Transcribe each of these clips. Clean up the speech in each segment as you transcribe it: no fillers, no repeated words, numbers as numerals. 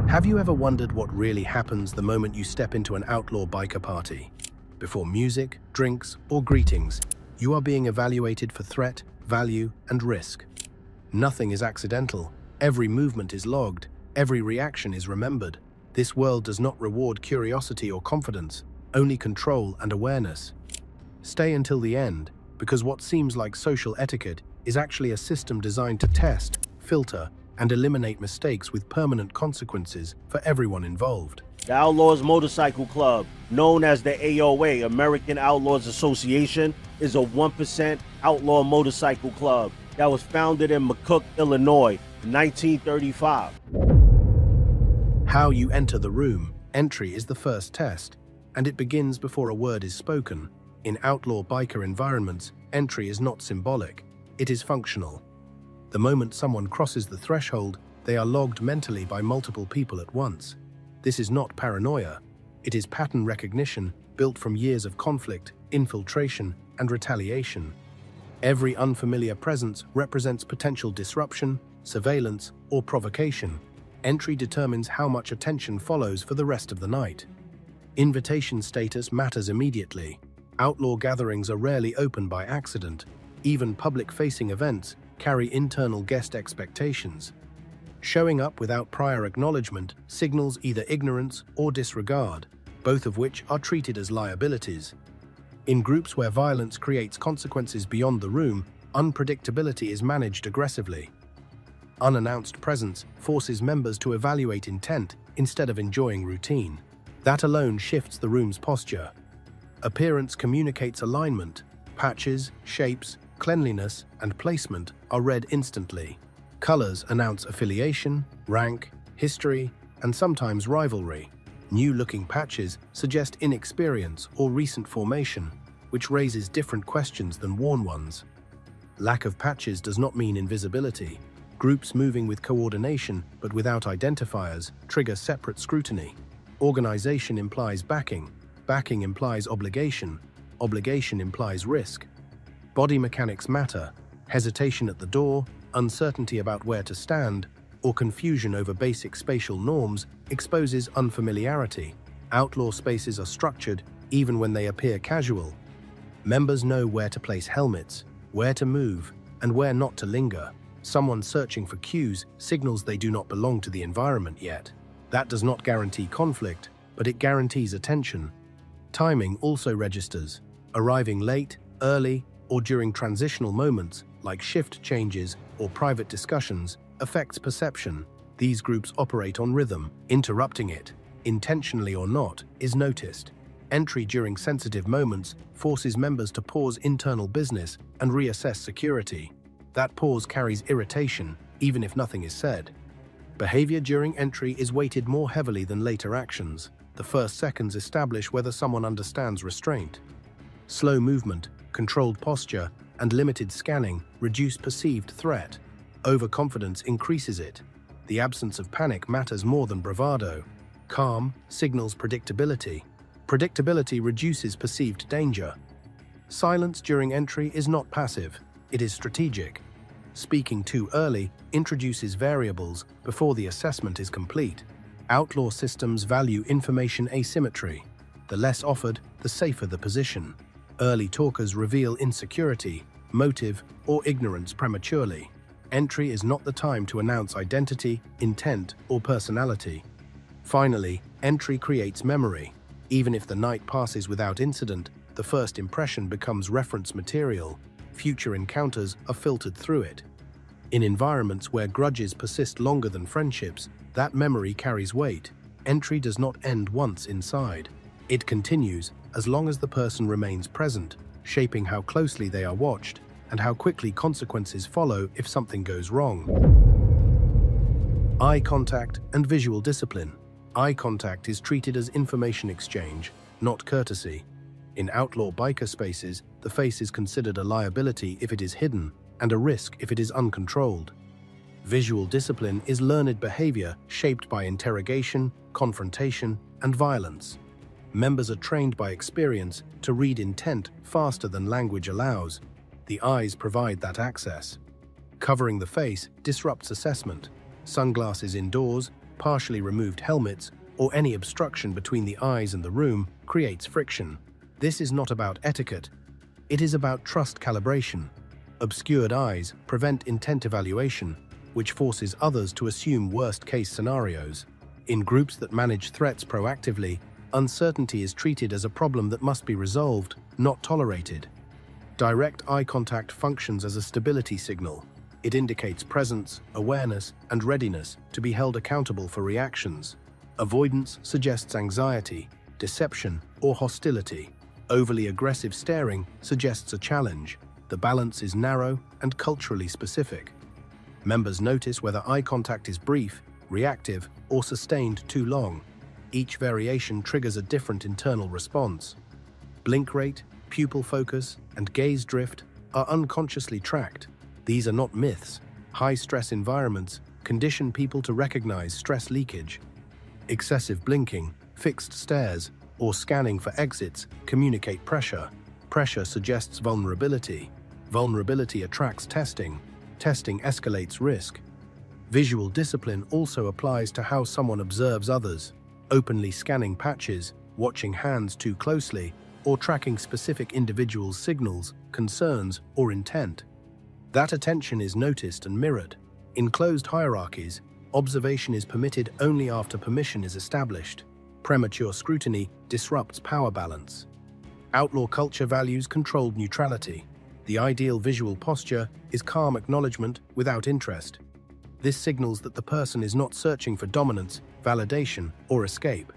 Have you ever wondered what really happens the moment you step into an outlaw biker party? Before music, drinks, or greetings, you are being evaluated for threat, value, and risk. Nothing is accidental. Every movement is logged. Every reaction is remembered. This world does not reward curiosity or confidence, only control and awareness. Stay until the end, because what seems like social etiquette is actually a system designed to test, filter, and eliminate mistakes with permanent consequences for everyone involved. The Outlaws Motorcycle Club, known as the AOA, American Outlaws Association, is a 1% outlaw motorcycle club that was founded in McCook, Illinois, in 1935. How you enter the room. Entry is the first test, and it begins before a word is spoken. In outlaw biker environments, entry is not symbolic, it is functional. The moment someone crosses the threshold, they are logged mentally by multiple people at once. This is not paranoia. It is pattern recognition built from years of conflict, infiltration, and retaliation. Every unfamiliar presence represents potential disruption, surveillance, or provocation. Entry determines how much attention follows for the rest of the night. Invitation status matters immediately. Outlaw gatherings are rarely open by accident. Even public-facing events carry internal guest expectations. Showing up without prior acknowledgement signals either ignorance or disregard, both of which are treated as liabilities. In groups where violence creates consequences beyond the room, unpredictability is managed aggressively. Unannounced presence forces members to evaluate intent instead of enjoying routine. That alone shifts the room's posture. Appearance communicates alignment. Patches, shapes, cleanliness, and placement are read instantly. Colors announce affiliation, rank, history, and sometimes rivalry. New-looking patches suggest inexperience or recent formation, which raises different questions than worn ones. Lack of patches does not mean invisibility. Groups moving with coordination but without identifiers trigger separate scrutiny. Organization implies backing. Backing implies obligation. Obligation implies risk. Body mechanics matter. Hesitation at the door, uncertainty about where to stand, or confusion over basic spatial norms exposes unfamiliarity. Outlaw spaces are structured even when they appear casual. Members know where to place helmets, where to move, and where not to linger. Someone searching for cues signals they do not belong to the environment yet. That does not guarantee conflict, but it guarantees attention. Timing also registers. Arriving late, early, or during transitional moments, like shift changes or private discussions, affects perception. These groups operate on rhythm. Interrupting it, intentionally or not, is noticed. Entry during sensitive moments forces members to pause internal business and reassess security. That pause carries irritation, even if nothing is said. Behavior during entry is weighted more heavily than later actions. The first seconds establish whether someone understands restraint. Slow movement, controlled posture, and limited scanning reduce perceived threat. Overconfidence increases it. The absence of panic matters more than bravado. Calm signals predictability. Predictability reduces perceived danger. Silence during entry is not passive, it is strategic. Speaking too early introduces variables before the assessment is complete. Outlaw systems value information asymmetry. The less offered, the safer the position. Early talkers reveal insecurity, motive, or ignorance prematurely. Entry is not the time to announce identity, intent, or personality. Finally, entry creates memory. Even if the night passes without incident, the first impression becomes reference material. Future encounters are filtered through it. In environments where grudges persist longer than friendships, that memory carries weight. Entry does not end once inside. It continues as long as the person remains present, shaping how closely they are watched and how quickly consequences follow if something goes wrong. Eye contact and visual discipline. Eye contact is treated as information exchange, not courtesy. In outlaw biker spaces, the face is considered a liability if it is hidden and a risk if it is uncontrolled. Visual discipline is learned behavior shaped by interrogation, confrontation, and violence. Members are trained by experience to read intent faster than language allows. The eyes provide that access. Covering the face disrupts assessment. Sunglasses indoors, partially removed helmets, or any obstruction between the eyes and the room creates friction. This is not about etiquette. It is about trust calibration. Obscured eyes prevent intent evaluation, which forces others to assume worst-case scenarios. In groups that manage threats proactively, uncertainty is treated as a problem that must be resolved, not tolerated. Direct eye contact functions as a stability signal. It indicates presence, awareness, and readiness to be held accountable for reactions. Avoidance suggests anxiety, deception, or hostility. Overly aggressive staring suggests a challenge. The balance is narrow and culturally specific. Members notice whether eye contact is brief, reactive, or sustained too long. Each variation triggers a different internal response. Blink rate, pupil focus, and gaze drift are unconsciously tracked. These are not myths. High-stress environments condition people to recognize stress leakage. Excessive blinking, fixed stares, or scanning for exits communicate pressure. Pressure suggests vulnerability. Vulnerability attracts testing. Testing escalates risk. Visual discipline also applies to how someone observes others. Openly scanning patches, watching hands too closely, or tracking specific individuals' signals, concerns, or intent. That attention is noticed and mirrored. In closed hierarchies, observation is permitted only after permission is established. Premature scrutiny disrupts power balance. Outlaw culture values controlled neutrality. The ideal visual posture is calm acknowledgement without interest. This signals that the person is not searching for dominance, validation, or escape.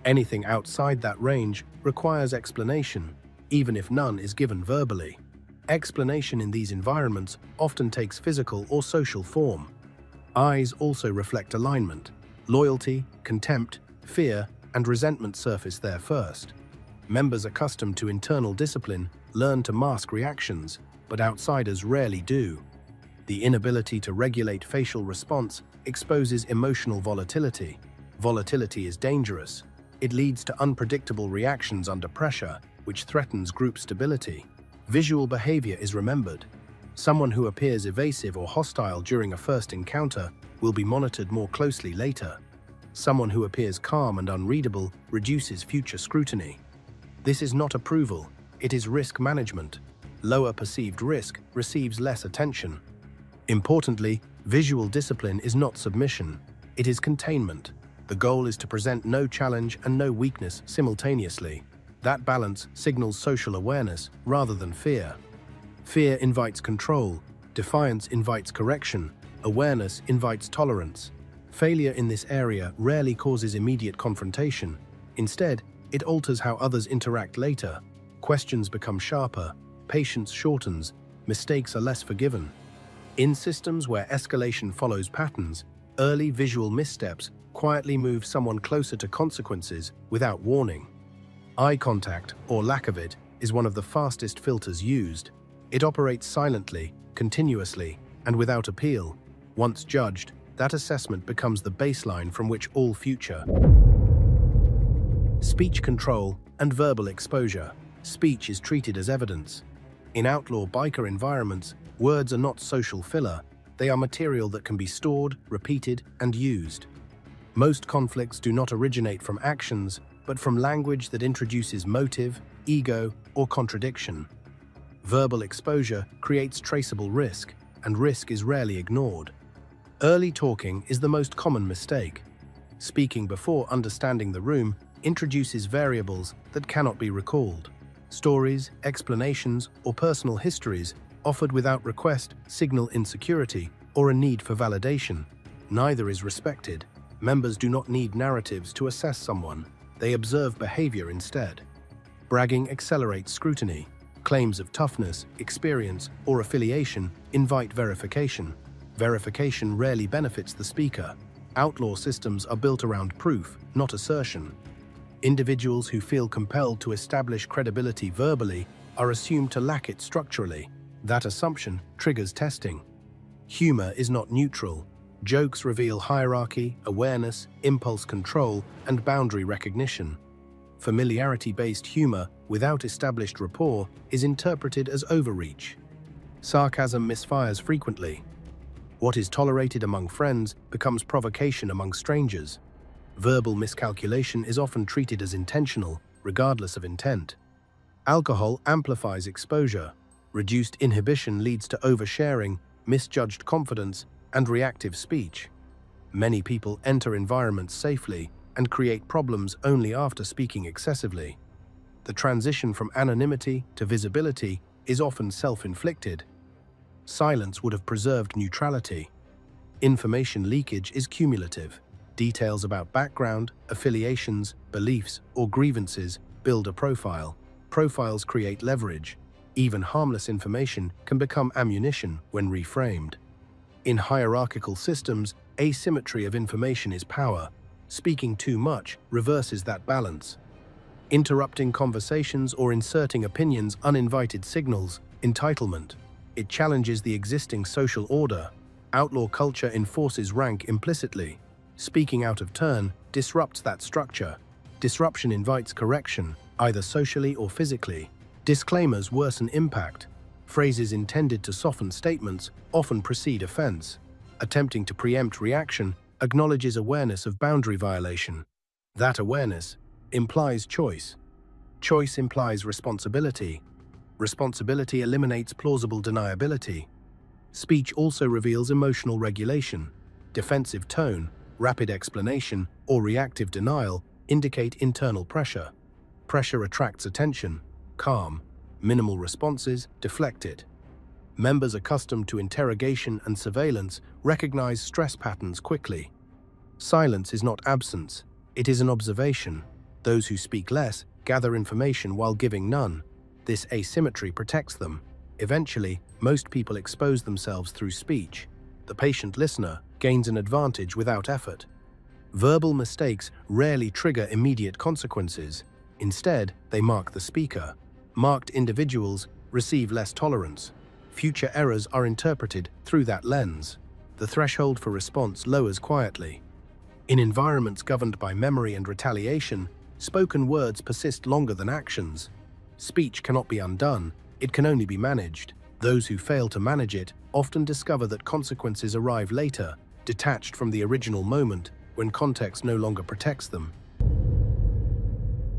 Anything outside that range requires explanation, even if none is given verbally. Explanation in these environments often takes physical or social form. Eyes also reflect alignment. Loyalty, contempt, fear, and resentment surface there first. Members accustomed to internal discipline learn to mask reactions, but outsiders rarely do. The inability to regulate facial response exposes emotional volatility. Volatility is dangerous. It leads to unpredictable reactions under pressure, which threatens group stability. Visual behavior is remembered. Someone who appears evasive or hostile during a first encounter will be monitored more closely later. Someone who appears calm and unreadable reduces future scrutiny. This is not approval, it is risk management. Lower perceived risk receives less attention. Importantly, visual discipline is not submission, it is containment. The goal is to present no challenge and no weakness simultaneously. That balance signals social awareness rather than fear. Fear invites control, defiance invites correction, awareness invites tolerance. Failure in this area rarely causes immediate confrontation. Instead, it alters how others interact later. Questions become sharper, patience shortens, mistakes are less forgiven. In systems where escalation follows patterns, early visual missteps quietly move someone closer to consequences without warning. Eye contact, or lack of it, is one of the fastest filters used. It operates silently, continuously, and without appeal. Once judged, that assessment becomes the baseline from which all future. Speech control and verbal exposure. Speech is treated as evidence. In outlaw biker environments, words are not social filler, they are material that can be stored, repeated, and used. Most conflicts do not originate from actions, but from language that introduces motive, ego, or contradiction. Verbal exposure creates traceable risk, and risk is rarely ignored. Early talking is the most common mistake. Speaking before understanding the room introduces variables that cannot be recalled. Stories, explanations, or personal histories offered without request signal insecurity or a need for validation. Neither is respected. Members do not need narratives to assess someone. They observe behavior instead. Bragging accelerates scrutiny. Claims of toughness, experience, or affiliation invite verification. Verification rarely benefits the speaker. Outlaw systems are built around proof, not assertion. Individuals who feel compelled to establish credibility verbally are assumed to lack it structurally. That assumption triggers testing. Humor is not neutral. Jokes reveal hierarchy, awareness, impulse control, and boundary recognition. Familiarity-based humor without established rapport is interpreted as overreach. Sarcasm misfires frequently. What is tolerated among friends becomes provocation among strangers. Verbal miscalculation is often treated as intentional, regardless of intent. Alcohol amplifies exposure. Reduced inhibition leads to oversharing, misjudged confidence, and reactive speech. Many people enter environments safely and create problems only after speaking excessively. The transition from anonymity to visibility is often self-inflicted. Silence would have preserved neutrality. Information leakage is cumulative. Details about background, affiliations, beliefs, or grievances build a profile. Profiles create leverage. Even harmless information can become ammunition when reframed. In hierarchical systems, asymmetry of information is power. Speaking too much reverses that balance. Interrupting conversations or inserting opinions uninvited signals entitlement. It challenges the existing social order. Outlaw culture enforces rank implicitly. Speaking out of turn disrupts that structure. Disruption invites correction, either socially or physically. Disclaimers worsen impact. Phrases intended to soften statements often precede offense. Attempting to preempt reaction acknowledges awareness of boundary violation. That awareness implies choice. Choice implies responsibility. Responsibility eliminates plausible deniability. Speech also reveals emotional regulation. Defensive tone, rapid explanation, or reactive denial indicate internal pressure. Pressure attracts attention. Calm, minimal responses deflect it. Members accustomed to interrogation and surveillance recognize stress patterns quickly. Silence is not absence, it is an observation. Those who speak less gather information while giving none. This asymmetry protects them. Eventually, most people expose themselves through speech. The patient listener gains an advantage without effort. Verbal mistakes rarely trigger immediate consequences. Instead, they mark the speaker. Marked individuals receive less tolerance. Future errors are interpreted through that lens. The threshold for response lowers quietly. In environments governed by memory and retaliation, spoken words persist longer than actions. Speech cannot be undone, it can only be managed. Those who fail to manage it often discover that consequences arrive later, detached from the original moment, when context no longer protects them.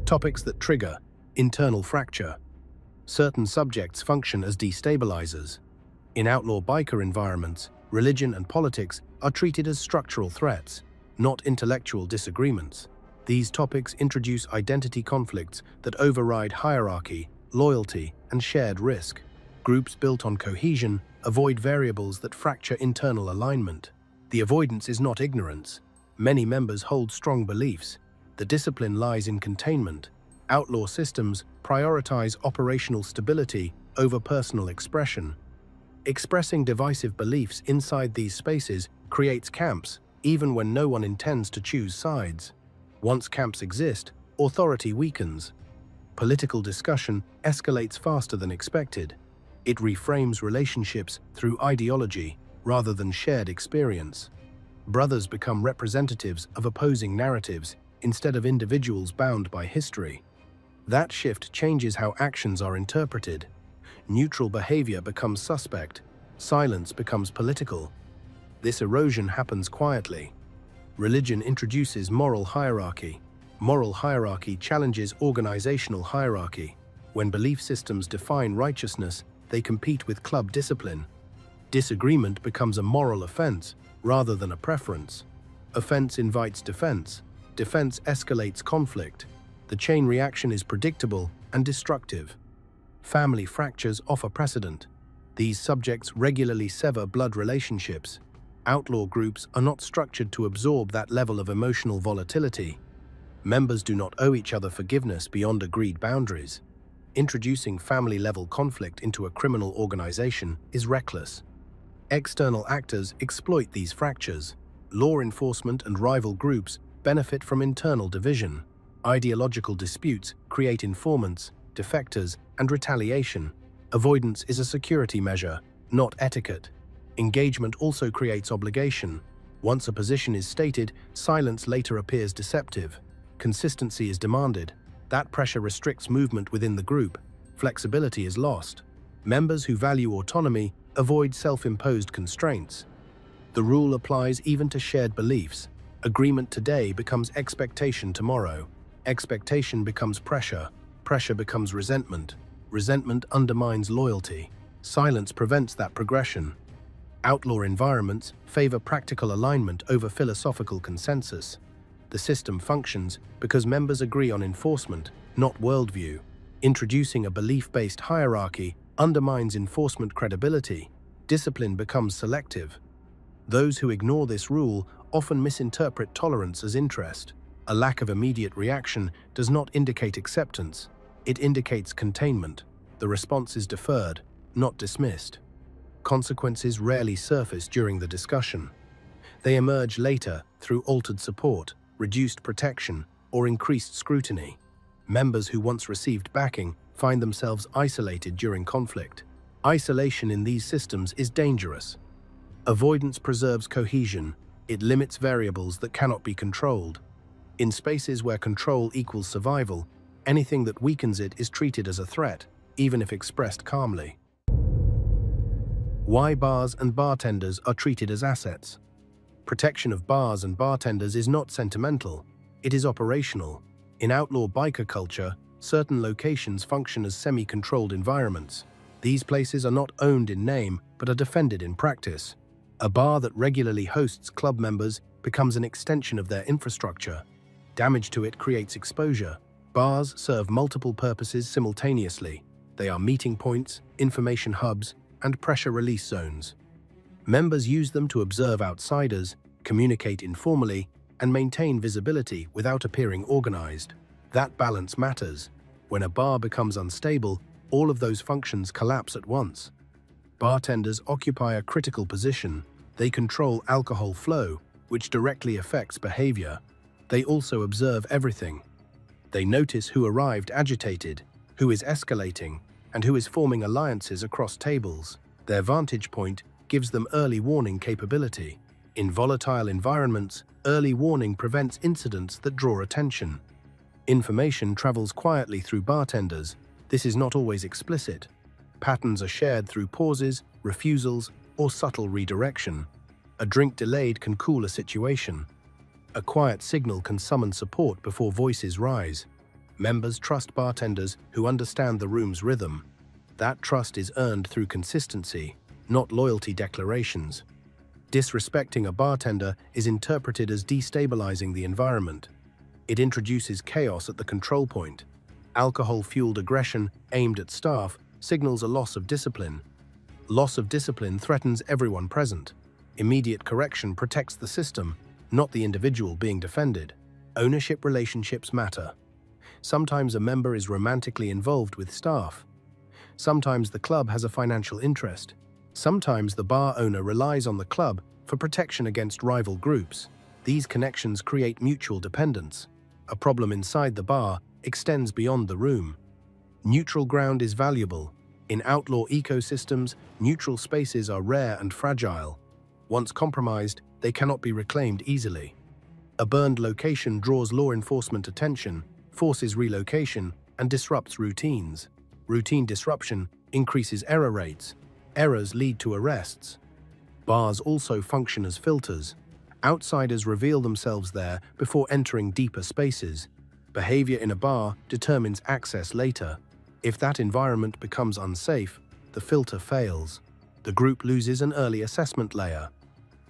Topics that trigger internal fracture. Certain subjects function as destabilizers. In outlaw biker environments, religion and politics are treated as structural threats, not intellectual disagreements. These topics introduce identity conflicts that override hierarchy, loyalty, and shared risk. Groups built on cohesion avoid variables that fracture internal alignment. The avoidance is not ignorance. Many members hold strong beliefs. The discipline lies in containment. Outlaw systems prioritize operational stability over personal expression. Expressing divisive beliefs inside these spaces creates camps, even when no one intends to choose sides. Once camps exist, authority weakens. Political discussion escalates faster than expected. It reframes relationships through ideology rather than shared experience. Brothers become representatives of opposing narratives instead of individuals bound by history. That shift changes how actions are interpreted. Neutral behavior becomes suspect. Silence becomes political. This erosion happens quietly. Religion introduces moral hierarchy. Moral hierarchy challenges organizational hierarchy. When belief systems define righteousness, they compete with club discipline. Disagreement becomes a moral offense rather than a preference. Offense invites defense. Defense escalates conflict. The chain reaction is predictable and destructive. Family fractures offer precedent. These subjects regularly sever blood relationships. Outlaw groups are not structured to absorb that level of emotional volatility. Members do not owe each other forgiveness beyond agreed boundaries. Introducing family-level conflict into a criminal organization is reckless. External actors exploit these fractures. Law enforcement and rival groups benefit from internal division. Ideological disputes create informants, defectors, and retaliation. Avoidance is a security measure, not etiquette. Engagement also creates obligation. Once a position is stated, silence later appears deceptive. Consistency is demanded. That pressure restricts movement within the group. Flexibility is lost. Members who value autonomy avoid self-imposed constraints. The rule applies even to shared beliefs. Agreement today becomes expectation tomorrow. Expectation becomes pressure. Pressure becomes resentment. Resentment undermines loyalty. Silence prevents that progression. Outlaw environments favor practical alignment over philosophical consensus. The system functions because members agree on enforcement, not worldview. Introducing a belief-based hierarchy undermines enforcement credibility. Discipline becomes selective. Those who ignore this rule often misinterpret tolerance as interest. A lack of immediate reaction does not indicate acceptance. It indicates containment. The response is deferred, not dismissed. Consequences rarely surface during the discussion. They emerge later through altered support, reduced protection, or increased scrutiny. Members who once received backing find themselves isolated during conflict. Isolation in these systems is dangerous. Avoidance preserves cohesion. It limits variables that cannot be controlled. In spaces where control equals survival, anything that weakens it is treated as a threat, even if expressed calmly. Why bars and bartenders are treated as assets. Protection of bars and bartenders is not sentimental, it is operational. In outlaw biker culture, certain locations function as semi-controlled environments. These places are not owned in name, but are defended in practice. A bar that regularly hosts club members becomes an extension of their infrastructure. Damage to it creates exposure. Bars serve multiple purposes simultaneously. They are meeting points, information hubs, and pressure release zones. Members use them to observe outsiders, communicate informally, and maintain visibility without appearing organized. That balance matters. When a bar becomes unstable, all of those functions collapse at once. Bartenders occupy a critical position. They control alcohol flow, which directly affects behavior. They also observe everything. They notice who arrived agitated, who is escalating, and who is forming alliances across tables. Their vantage point gives them early warning capability. In volatile environments, early warning prevents incidents that draw attention. Information travels quietly through bartenders. This is not always explicit. Patterns are shared through pauses, refusals, or subtle redirection. A drink delayed can cool a situation. A quiet signal can summon support before voices rise. Members trust bartenders who understand the room's rhythm. That trust is earned through consistency, not loyalty declarations. Disrespecting a bartender is interpreted as destabilizing the environment. It introduces chaos at the control point. Alcohol-fueled aggression aimed at staff signals a loss of discipline. Loss of discipline threatens everyone present. Immediate correction protects the system, not the individual being defended. Ownership relationships matter. Sometimes a member is romantically involved with staff. Sometimes the club has a financial interest. Sometimes the bar owner relies on the club for protection against rival groups. These connections create mutual dependence. A problem inside the bar extends beyond the room. Neutral ground is valuable. In outlaw ecosystems, neutral spaces are rare and fragile. Once compromised, they cannot be reclaimed easily. A burned location draws law enforcement attention, forces relocation, and disrupts routines. Routine disruption increases error rates. Errors lead to arrests. Bars also function as filters. Outsiders reveal themselves there before entering deeper spaces. Behavior in a bar determines access later. If that environment becomes unsafe, the filter fails. The group loses an early assessment layer.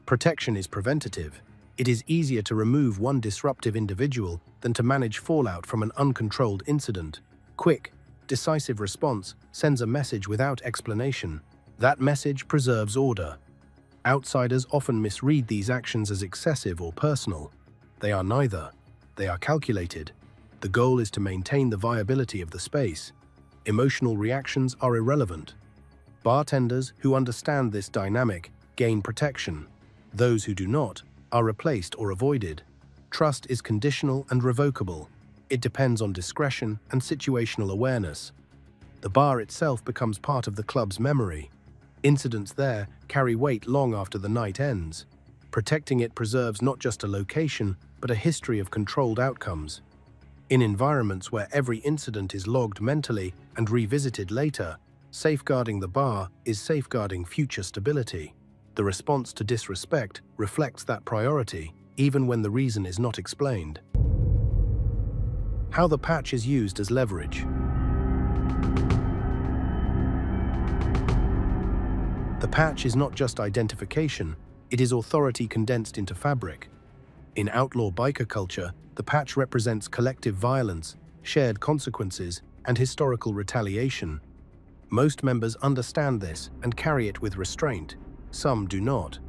Protection is preventative. It is easier to remove one disruptive individual than to manage fallout from an uncontrolled incident. Quick, decisive response sends a message without explanation. That message preserves order. Outsiders often misread these actions as excessive or personal. They are neither. They are calculated. The goal is to maintain the viability of the space. Emotional reactions are irrelevant. Bartenders who understand this dynamic gain protection. Those who do not are replaced or avoided. Trust is conditional and revocable. It depends on discretion and situational awareness. The bar itself becomes part of the club's memory. Incidents there carry weight long after the night ends. Protecting it preserves not just a location, but a history of controlled outcomes. In environments where every incident is logged mentally and revisited later, safeguarding the bar is safeguarding future stability. The response to disrespect reflects that priority, even when the reason is not explained. How the patch is used as leverage. The patch is not just identification, it is authority condensed into fabric. In outlaw biker culture, the patch represents collective violence, shared consequences, and historical retaliation. Most members understand this and carry it with restraint. Some do not.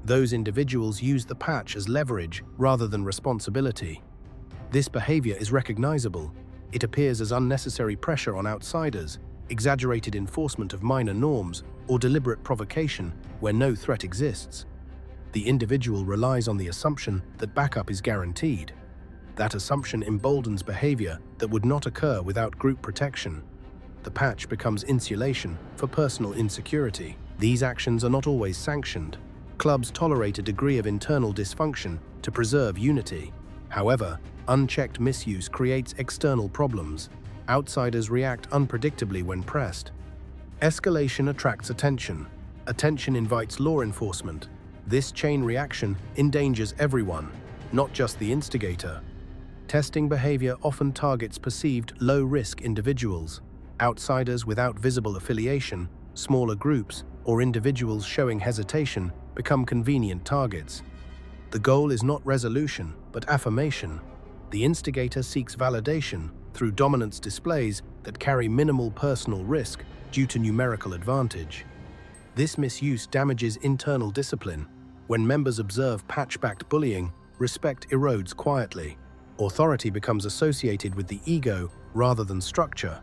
Those individuals use the patch as leverage rather than responsibility. This behavior is recognizable. It appears as unnecessary pressure on outsiders, exaggerated enforcement of minor norms, or deliberate provocation where no threat exists. The individual relies on the assumption that backup is guaranteed. That assumption emboldens behavior that would not occur without group protection. The patch becomes insulation for personal insecurity. These actions are not always sanctioned. Clubs tolerate a degree of internal dysfunction to preserve unity. However, unchecked misuse creates external problems. Outsiders react unpredictably when pressed. Escalation attracts attention. Attention invites law enforcement. This chain reaction endangers everyone, not just the instigator. Testing behavior often targets perceived low-risk individuals. Outsiders without visible affiliation, smaller groups, or individuals showing hesitation become convenient targets. The goal is not resolution, but affirmation. The instigator seeks validation through dominance displays that carry minimal personal risk due to numerical advantage. This misuse damages internal discipline. When members observe patch-backed bullying, respect erodes quietly. Authority becomes associated with the ego rather than structure.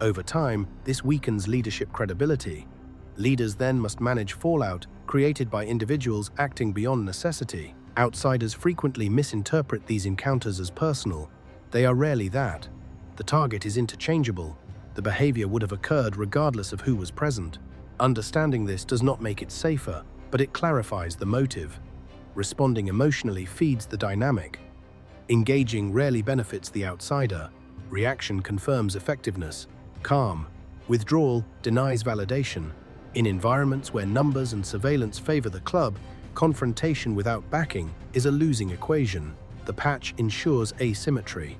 Over time, this weakens leadership credibility. Leaders then must manage fallout created by individuals acting beyond necessity. Outsiders frequently misinterpret these encounters as personal. They are rarely that. The target is interchangeable. The behavior would have occurred regardless of who was present. Understanding this does not make it safer, but it clarifies the motive. Responding emotionally feeds the dynamic. Engaging rarely benefits the outsider. Reaction confirms effectiveness. Calm. Withdrawal denies validation. In environments where numbers and surveillance favor the club, confrontation without backing is a losing equation. The patch ensures asymmetry.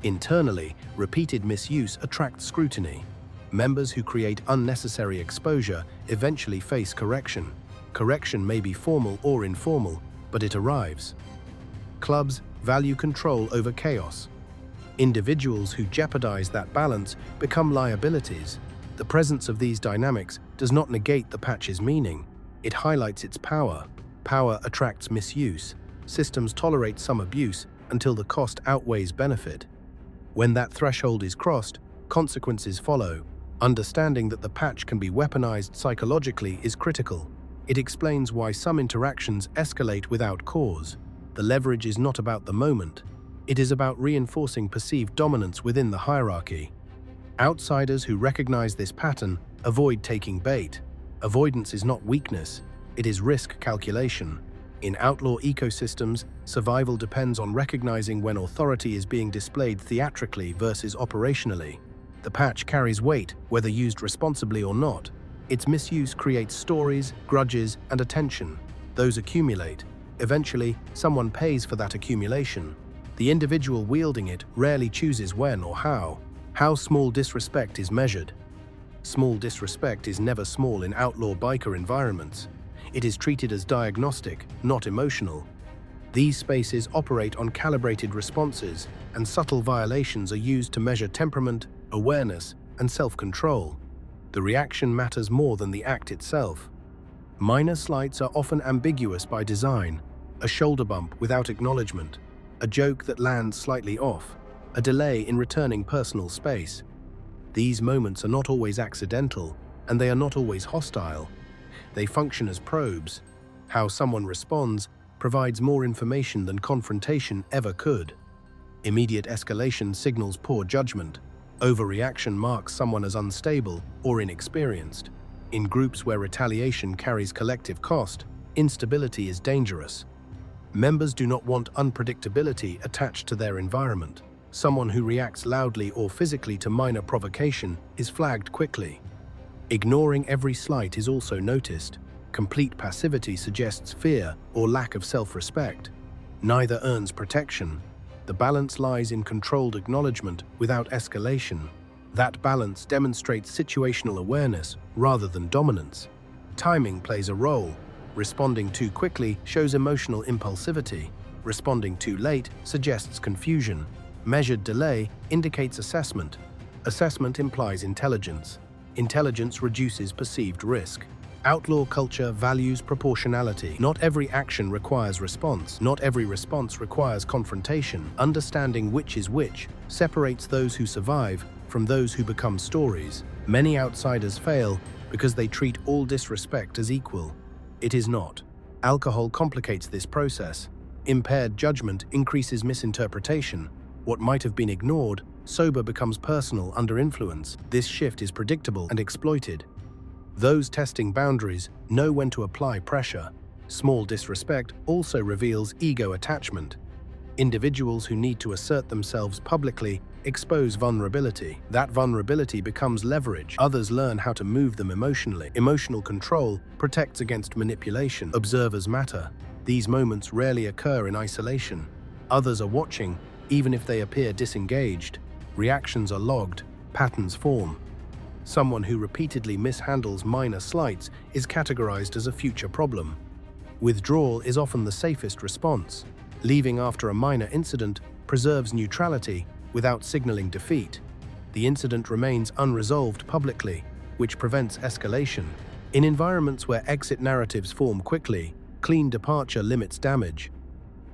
Internally, repeated misuse attracts scrutiny. Members who create unnecessary exposure eventually face correction. Correction may be formal or informal, but it arrives. Clubs value control over chaos. Individuals who jeopardize that balance become liabilities. The presence of these dynamics does not negate the patch's meaning. It highlights its power. Power attracts misuse. Systems tolerate some abuse until the cost outweighs benefit. When that threshold is crossed, consequences follow. Understanding that the patch can be weaponized psychologically is critical. It explains why some interactions escalate without cause. The leverage is not about the moment. It is about reinforcing perceived dominance within the hierarchy. Outsiders who recognize this pattern avoid taking bait. Avoidance is not weakness, it is risk calculation. In outlaw ecosystems, survival depends on recognizing when authority is being displayed theatrically versus operationally. The patch carries weight, whether used responsibly or not. Its misuse creates stories, grudges, and attention. Those accumulate. Eventually, someone pays for that accumulation. The individual wielding it rarely chooses when or how. How small disrespect is measured. Small disrespect is never small in outlaw biker environments. It is treated as diagnostic, not emotional. These spaces operate on calibrated responses, and subtle violations are used to measure temperament, awareness, and self-control. The reaction matters more than the act itself. Minor slights are often ambiguous by design. A shoulder bump without acknowledgement, a joke that lands slightly off, a delay in returning personal space. These moments are not always accidental, and they are not always hostile. They function as probes. How someone responds provides more information than confrontation ever could. Immediate escalation signals poor judgment. Overreaction marks someone as unstable or inexperienced. In groups where retaliation carries collective cost, instability is dangerous. Members do not want unpredictability attached to their environment. Someone who reacts loudly or physically to minor provocation is flagged quickly. Ignoring every slight is also noticed. Complete passivity suggests fear or lack of self-respect. Neither earns protection. The balance lies in controlled acknowledgement without escalation. That balance demonstrates situational awareness rather than dominance. Timing plays a role. Responding too quickly shows emotional impulsivity. Responding too late suggests confusion. Measured delay indicates assessment. Assessment implies intelligence. Intelligence reduces perceived risk. Outlaw culture values proportionality. Not every action requires response. Not every response requires confrontation. Understanding which is which separates those who survive from those who become stories. Many outsiders fail because they treat all disrespect as equal. It is not. Alcohol complicates this process. Impaired judgment increases misinterpretation. What might have been ignored, sober becomes personal under influence. This shift is predictable and exploited. Those testing boundaries know when to apply pressure. Small disrespect also reveals ego attachment. Individuals who need to assert themselves publicly expose vulnerability. That vulnerability becomes leverage. Others learn how to move them emotionally. Emotional control protects against manipulation. Observers matter. These moments rarely occur in isolation. Others are watching, even if they appear disengaged. Reactions are logged, patterns form. Someone who repeatedly mishandles minor slights is categorized as a future problem. Withdrawal is often the safest response. Leaving after a minor incident preserves neutrality without signaling defeat. The incident remains unresolved publicly, which prevents escalation. In environments where exit narratives form quickly, clean departure limits damage.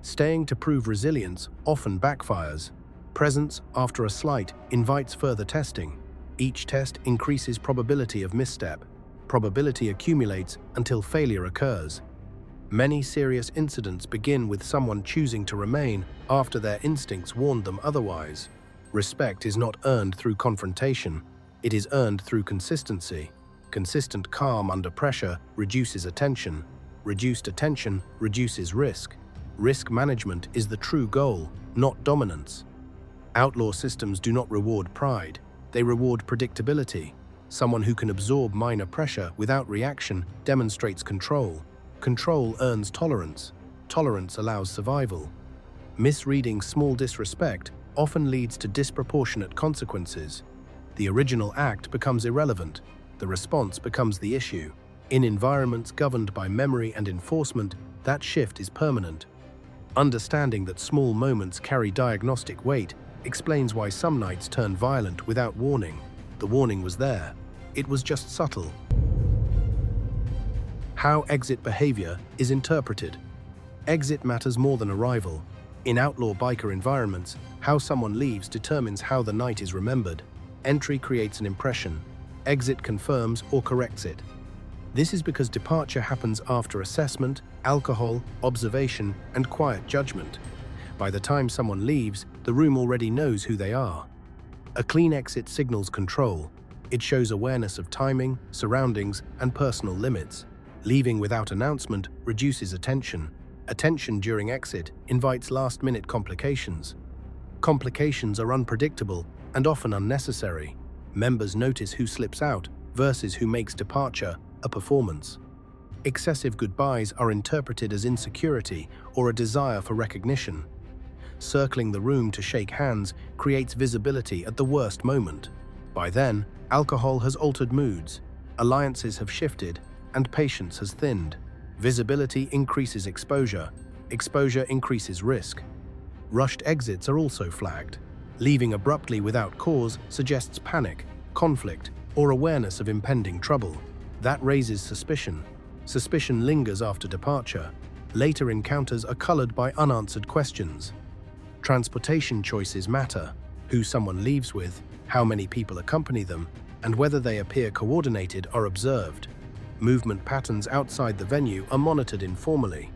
Staying to prove resilience often backfires. Presence after a slight invites further testing. Each test increases probability of misstep. Probability accumulates until failure occurs. Many serious incidents begin with someone choosing to remain after their instincts warned them otherwise. Respect is not earned through confrontation. It is earned through consistency. Consistent calm under pressure reduces attention. Reduced attention reduces risk. Risk management is the true goal, not dominance. Outlaw systems do not reward pride. They reward predictability. Someone who can absorb minor pressure without reaction demonstrates control. Control earns tolerance. Tolerance allows survival. Misreading small disrespect often leads to disproportionate consequences. The original act becomes irrelevant. The response becomes the issue. In environments governed by memory and enforcement, that shift is permanent. Understanding that small moments carry diagnostic weight explains why some nights turn violent without warning. The warning was there. It was just subtle. How exit behavior is interpreted. Exit matters more than arrival. In outlaw biker environments, how someone leaves determines how the night is remembered. Entry creates an impression. Exit confirms or corrects it. This is because departure happens after assessment, alcohol, observation, and quiet judgment. By the time someone leaves, the room already knows who they are. A clean exit signals control. It shows awareness of timing, surroundings, and personal limits. Leaving without announcement reduces attention. Attention during exit invites last-minute complications. Complications are unpredictable and often unnecessary. Members notice who slips out versus who makes departure a performance. Excessive goodbyes are interpreted as insecurity or a desire for recognition. Circling the room to shake hands creates visibility at the worst moment. By then, alcohol has altered moods, alliances have shifted, and patience has thinned. Visibility increases exposure. Exposure increases risk. Rushed exits are also flagged. Leaving abruptly without cause suggests panic, conflict, or awareness of impending trouble. That raises suspicion. Suspicion lingers after departure. Later encounters are colored by unanswered questions. Transportation choices matter. Who someone leaves with, how many people accompany them, and whether they appear coordinated are observed. Movement patterns outside the venue are monitored informally.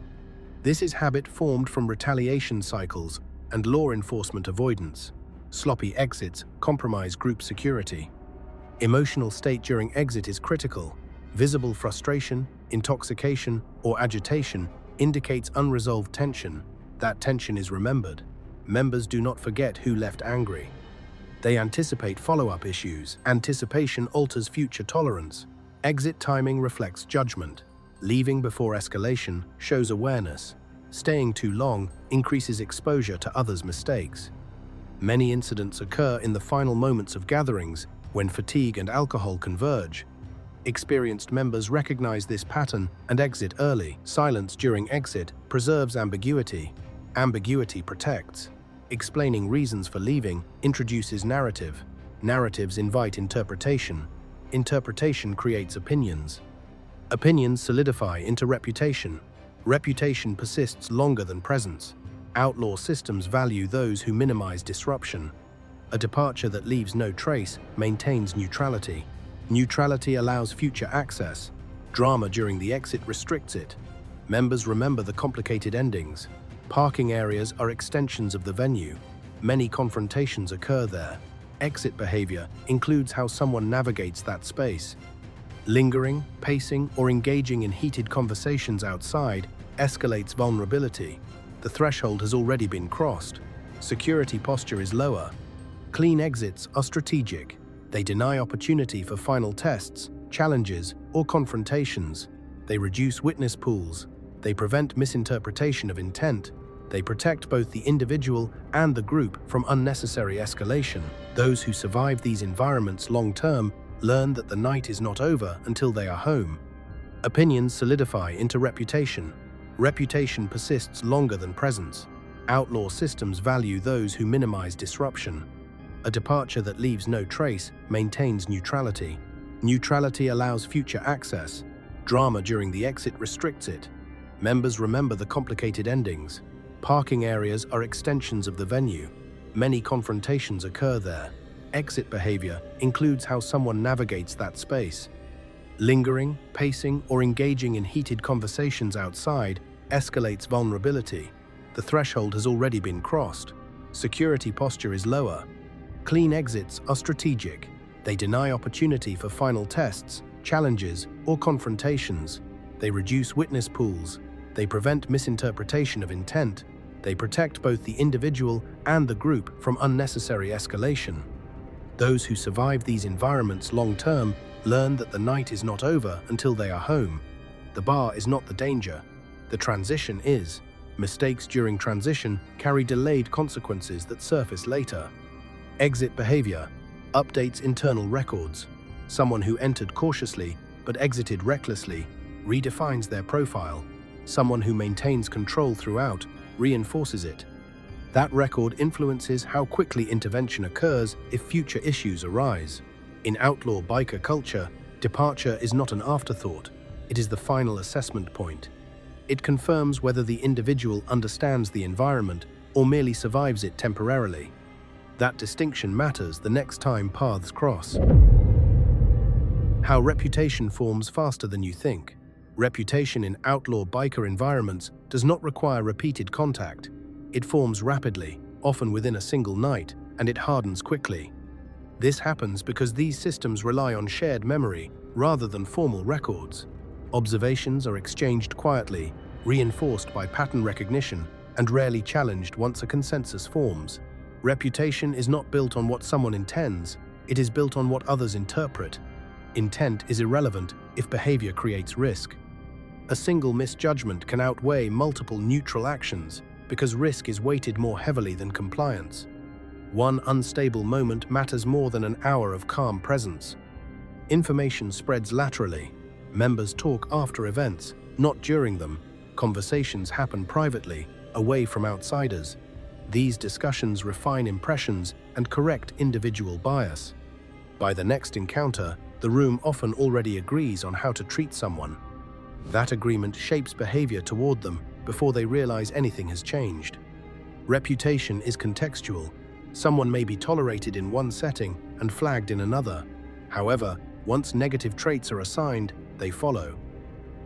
This is habit formed from retaliation cycles and law enforcement avoidance. Sloppy exits compromise group security. Emotional state during exit is critical. Visible frustration, intoxication, or agitation indicates unresolved tension. That tension is remembered. Members do not forget who left angry. They anticipate follow-up issues. Anticipation alters future tolerance. Exit timing reflects judgment. Leaving before escalation shows awareness. Staying too long increases exposure to others' mistakes. Many incidents occur in the final moments of gatherings when fatigue and alcohol converge. Experienced members recognize this pattern and exit early. Silence during exit preserves ambiguity. Ambiguity protects. Explaining reasons for leaving introduces narrative. Narratives invite interpretation. Interpretation creates opinions. Opinions solidify into reputation. Reputation persists longer than presence. Outlaw systems value those who minimize disruption. A departure that leaves no trace maintains neutrality. Neutrality allows future access. Drama during the exit restricts it. Members remember the complicated endings. Parking areas are extensions of the venue. Many confrontations occur there. Exit behavior includes how someone navigates that space. Lingering, pacing, or engaging in heated conversations outside escalates vulnerability. The threshold has already been crossed. Security posture is lower. Clean exits are strategic. They deny opportunity for final tests, challenges, or confrontations. They reduce witness pools. They prevent misinterpretation of intent. They protect both the individual and the group from unnecessary escalation. Those who survive these environments long-term learn that the night is not over until they are home. Opinions solidify into reputation. Reputation persists longer than presence. Outlaw systems value those who minimize disruption. A departure that leaves no trace maintains neutrality. Neutrality allows future access. Drama during the exit restricts it. Members remember the complicated endings. Parking areas are extensions of the venue. Many confrontations occur there. Exit behavior includes how someone navigates that space. Lingering, pacing, or engaging in heated conversations outside escalates vulnerability. The threshold has already been crossed. Security posture is lower. Clean exits are strategic. They deny opportunity for final tests, challenges, or confrontations. They reduce witness pools. They prevent misinterpretation of intent. They protect both the individual and the group from unnecessary escalation. Those who survive these environments long-term learn that the night is not over until they are home. The bar is not the danger. The transition is. Mistakes during transition carry delayed consequences that surface later. Exit behavior updates internal records. Someone who entered cautiously but exited recklessly redefines their profile. Someone who maintains control throughout reinforces it. That record influences how quickly intervention occurs if future issues arise. In outlaw biker culture, departure is not an afterthought. It is the final assessment point. It confirms whether the individual understands the environment or merely survives it temporarily. That distinction matters the next time paths cross. How reputation forms faster than you think. Reputation in outlaw biker environments does not require repeated contact. It forms rapidly, often within a single night, and it hardens quickly. This happens because these systems rely on shared memory rather than formal records. Observations are exchanged quietly, reinforced by pattern recognition, and rarely challenged once a consensus forms. Reputation is not built on what someone intends, it is built on what others interpret. Intent is irrelevant if behavior creates risk. A single misjudgment can outweigh multiple neutral actions because risk is weighted more heavily than compliance. One unstable moment matters more than an hour of calm presence. Information spreads laterally. Members talk after events, not during them. Conversations happen privately, away from outsiders. These discussions refine impressions and correct individual bias. By the next encounter, the room often already agrees on how to treat someone. That agreement shapes behavior toward them before they realize anything has changed. Reputation is contextual. Someone may be tolerated in one setting and flagged in another. However, once negative traits are assigned, they follow.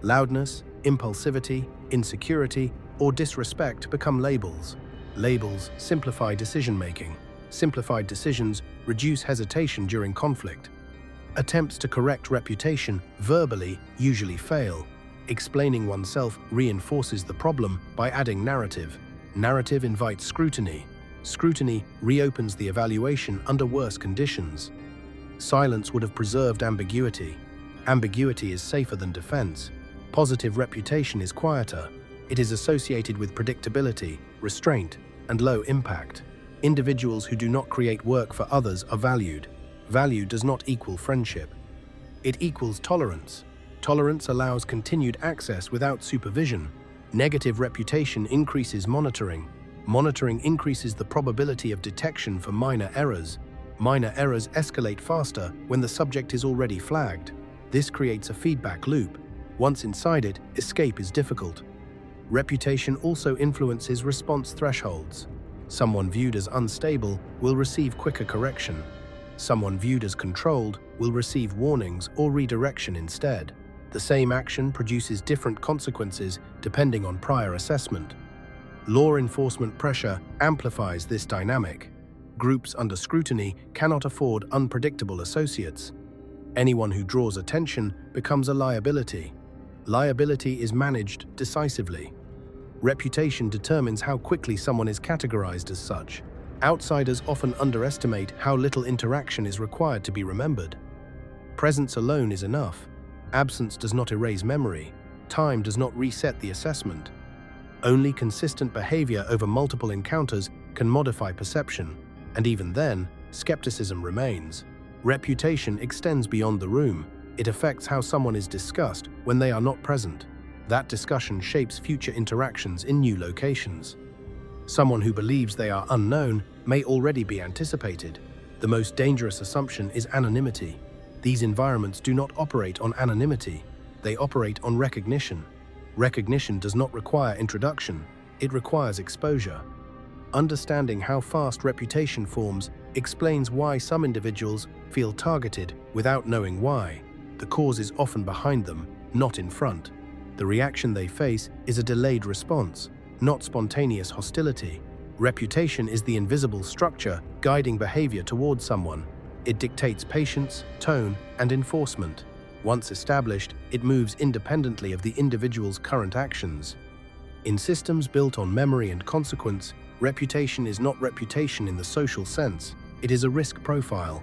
Loudness, impulsivity, insecurity, or disrespect become labels. Labels simplify decision-making. Simplified decisions reduce hesitation during conflict. Attempts to correct reputation verbally usually fail. Explaining oneself reinforces the problem by adding narrative. Narrative invites scrutiny. Scrutiny reopens the evaluation under worse conditions. Silence would have preserved ambiguity. Ambiguity is safer than defense. Positive reputation is quieter. It is associated with predictability, restraint, and low impact. Individuals who do not create work for others are valued. Value does not equal friendship. It equals tolerance. Tolerance allows continued access without supervision. Negative reputation increases monitoring. Monitoring increases the probability of detection for minor errors. Minor errors escalate faster when the subject is already flagged. This creates a feedback loop. Once inside it, escape is difficult. Reputation also influences response thresholds. Someone viewed as unstable will receive quicker correction. Someone viewed as controlled will receive warnings or redirection instead. The same action produces different consequences depending on prior assessment. Law enforcement pressure amplifies this dynamic. Groups under scrutiny cannot afford unpredictable associates. Anyone who draws attention becomes a liability. Liability is managed decisively. Reputation determines how quickly someone is categorized as such. Outsiders often underestimate how little interaction is required to be remembered. Presence alone is enough. Absence does not erase memory. Time does not reset the assessment. Only consistent behavior over multiple encounters can modify perception, and even then, skepticism remains. Reputation extends beyond the room. It affects how someone is discussed when they are not present. That discussion shapes future interactions in new locations. Someone who believes they are unknown may already be anticipated. The most dangerous assumption is anonymity. These environments do not operate on anonymity. They operate on recognition. Recognition does not require introduction. It requires exposure. Understanding how fast reputation forms explains why some individuals feel targeted without knowing why. The cause is often behind them, not in front. The reaction they face is a delayed response, not spontaneous hostility. Reputation is the invisible structure guiding behavior towards someone. It dictates patience, tone, and enforcement. Once established, it moves independently of the individual's current actions. In systems built on memory and consequence, reputation is not reputation in the social sense. It is a risk profile.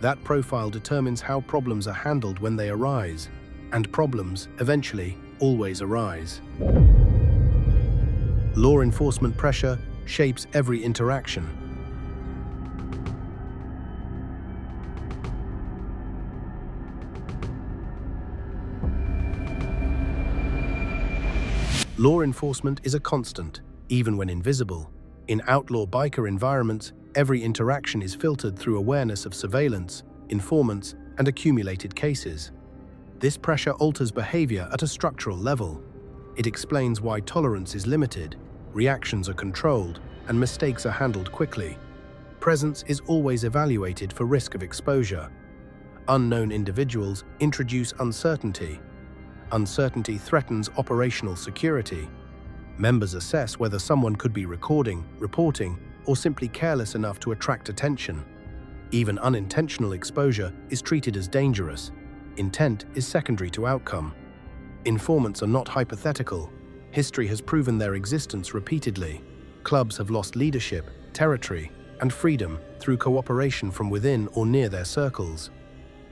That profile determines how problems are handled when they arise, and problems, eventually, always arise. Law enforcement pressure shapes every interaction. Law enforcement is a constant, even when invisible. In outlaw biker environments, every interaction is filtered through awareness of surveillance, informants, and accumulated cases. This pressure alters behavior at a structural level. It explains why tolerance is limited, reactions are controlled, and mistakes are handled quickly. Presence is always evaluated for risk of exposure. Unknown individuals introduce uncertainty. Uncertainty threatens operational security. Members assess whether someone could be recording, reporting, or simply careless enough to attract attention. Even unintentional exposure is treated as dangerous. Intent is secondary to outcome. Informants are not hypothetical. History has proven their existence repeatedly. Clubs have lost leadership, territory, and freedom through cooperation from within or near their circles.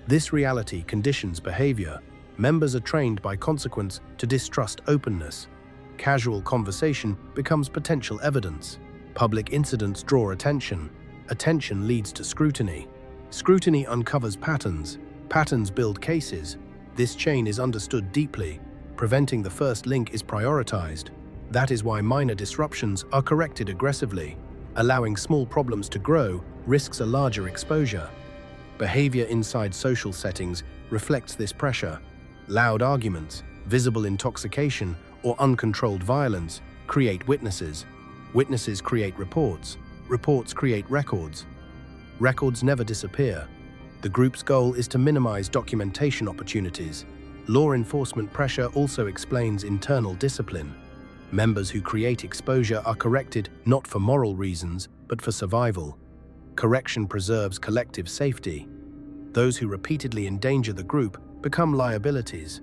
This reality conditions behavior. Members are trained by consequence to distrust openness. Casual conversation becomes potential evidence. Public incidents draw attention. Attention leads to scrutiny. Scrutiny uncovers patterns. Patterns build cases. This chain is understood deeply. Preventing the first link is prioritized. That is why minor disruptions are corrected aggressively. Allowing small problems to grow risks a larger exposure. Behavior inside social settings reflects this pressure. Loud arguments, visible intoxication, or uncontrolled violence create witnesses. Witnesses create reports. Reports create records. Records never disappear. The group's goal is to minimize documentation opportunities. Law enforcement pressure also explains internal discipline. Members who create exposure are corrected not for moral reasons, but for survival. Correction preserves collective safety. Those who repeatedly endanger the group become liabilities.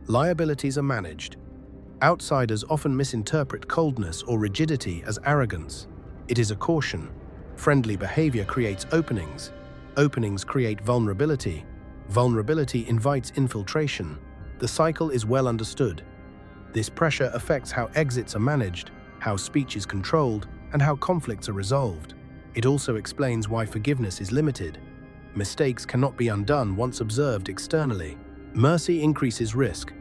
Liabilities are managed. Outsiders often misinterpret coldness or rigidity as arrogance. It is a caution. Friendly behavior creates openings. Openings create vulnerability. Vulnerability invites infiltration. The cycle is well understood. This pressure affects how exits are managed, how speech is controlled, and how conflicts are resolved. It also explains why forgiveness is limited. Mistakes cannot be undone once observed externally. Mercy increases risk.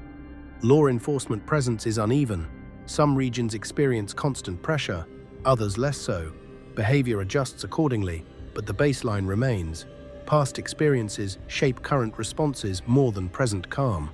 Law enforcement presence is uneven. Some regions experience constant pressure, others less so. Behavior adjusts accordingly, but the baseline remains. Past experiences shape current responses more than present calm.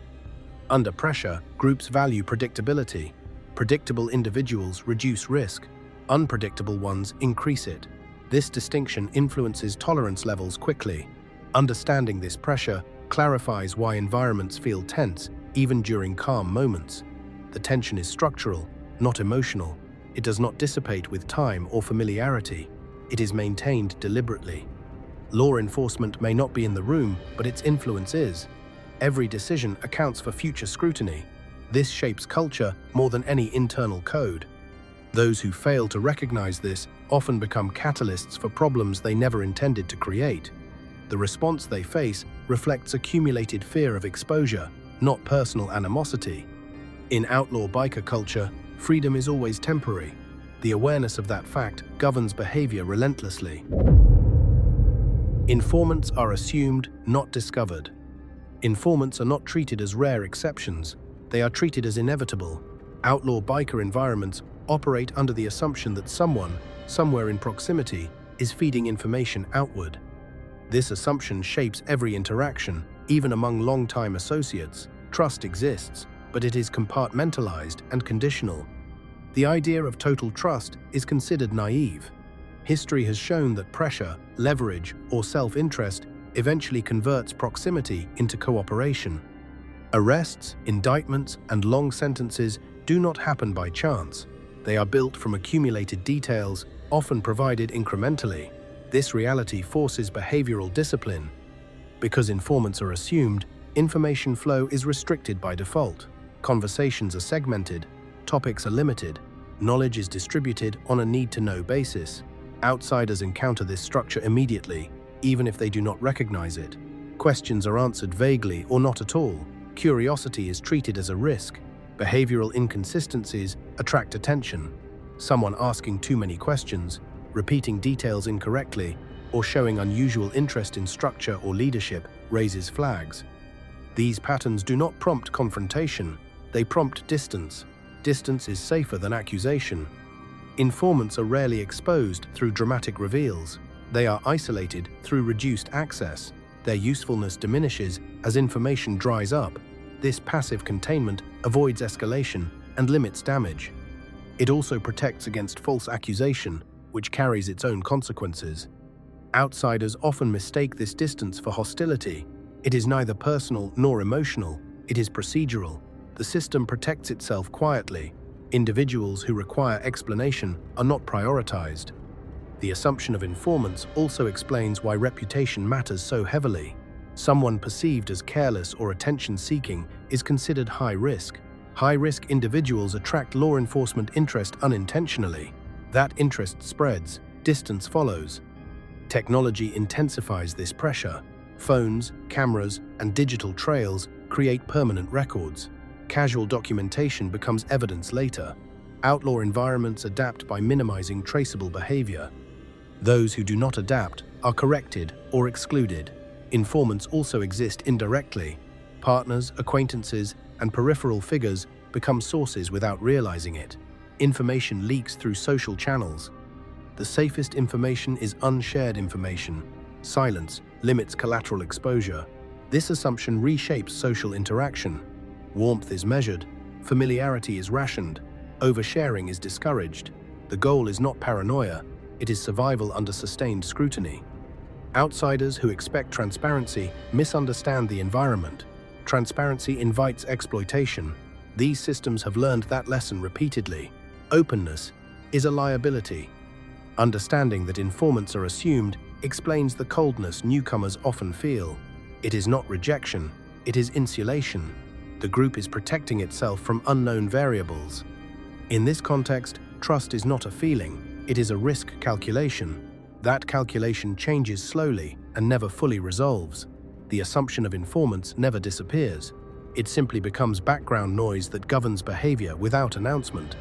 Under pressure, groups value predictability. Predictable individuals reduce risk. Unpredictable ones increase it. This distinction influences tolerance levels quickly. Understanding this pressure clarifies why environments feel tense, even during calm moments. The tension is structural, not emotional. It does not dissipate with time or familiarity. It is maintained deliberately. Law enforcement may not be in the room, but its influence is. Every decision accounts for future scrutiny. This shapes culture more than any internal code. Those who fail to recognize this often become catalysts for problems they never intended to create. The response they face reflects accumulated fear of exposure, not personal animosity. In outlaw biker culture, freedom is always temporary. The awareness of that fact governs behavior relentlessly. Informants are assumed, not discovered. Informants are not treated as rare exceptions. They are treated as inevitable. Outlaw biker environments operate under the assumption that someone, somewhere in proximity, is feeding information outward. This assumption shapes every interaction, even among long-time associates. Trust exists, but it is compartmentalized and conditional. The idea of total trust is considered naive. History has shown that pressure, leverage, or self-interest eventually converts proximity into cooperation. Arrests, indictments, and long sentences do not happen by chance. They are built from accumulated details, often provided incrementally. This reality forces behavioral discipline. Because informants are assumed, information flow is restricted by default. Conversations are segmented, topics are limited, knowledge is distributed on a need-to-know basis. Outsiders encounter this structure immediately, even if they do not recognize it. Questions are answered vaguely or not at all. Curiosity is treated as a risk. Behavioral inconsistencies attract attention. Someone asking too many questions, repeating details incorrectly, or showing unusual interest in structure or leadership raises flags. These patterns do not prompt confrontation, they prompt distance. Distance is safer than accusation. Informants are rarely exposed through dramatic reveals. They are isolated through reduced access. Their usefulness diminishes as information dries up. This passive containment avoids escalation and limits damage. It also protects against false accusation, which carries its own consequences. Outsiders often mistake this distance for hostility. It is neither personal nor emotional, it is procedural. The system protects itself quietly. Individuals who require explanation are not prioritized. The assumption of informants also explains why reputation matters so heavily. Someone perceived as careless or attention-seeking is considered high risk. High-risk individuals attract law enforcement interest unintentionally. That interest spreads, distance follows. Technology intensifies this pressure. Phones, cameras, and digital trails create permanent records. Casual documentation becomes evidence later. Outlaw environments adapt by minimizing traceable behavior. Those who do not adapt are corrected or excluded. Informants also exist indirectly. Partners, acquaintances, and peripheral figures become sources without realizing it. Information leaks through social channels. The safest information is unshared information. Silence limits collateral exposure. This assumption reshapes social interaction. Warmth is measured, familiarity is rationed, oversharing is discouraged. The goal is not paranoia, it is survival under sustained scrutiny. Outsiders who expect transparency misunderstand the environment. Transparency invites exploitation. These systems have learned that lesson repeatedly. Openness is a liability. Understanding that informants are assumed explains the coldness newcomers often feel. It is not rejection, it is insulation. The group is protecting itself from unknown variables. In this context, trust is not a feeling, it is a risk calculation. That calculation changes slowly and never fully resolves. The assumption of informants never disappears. It simply becomes background noise that governs behavior without announcement.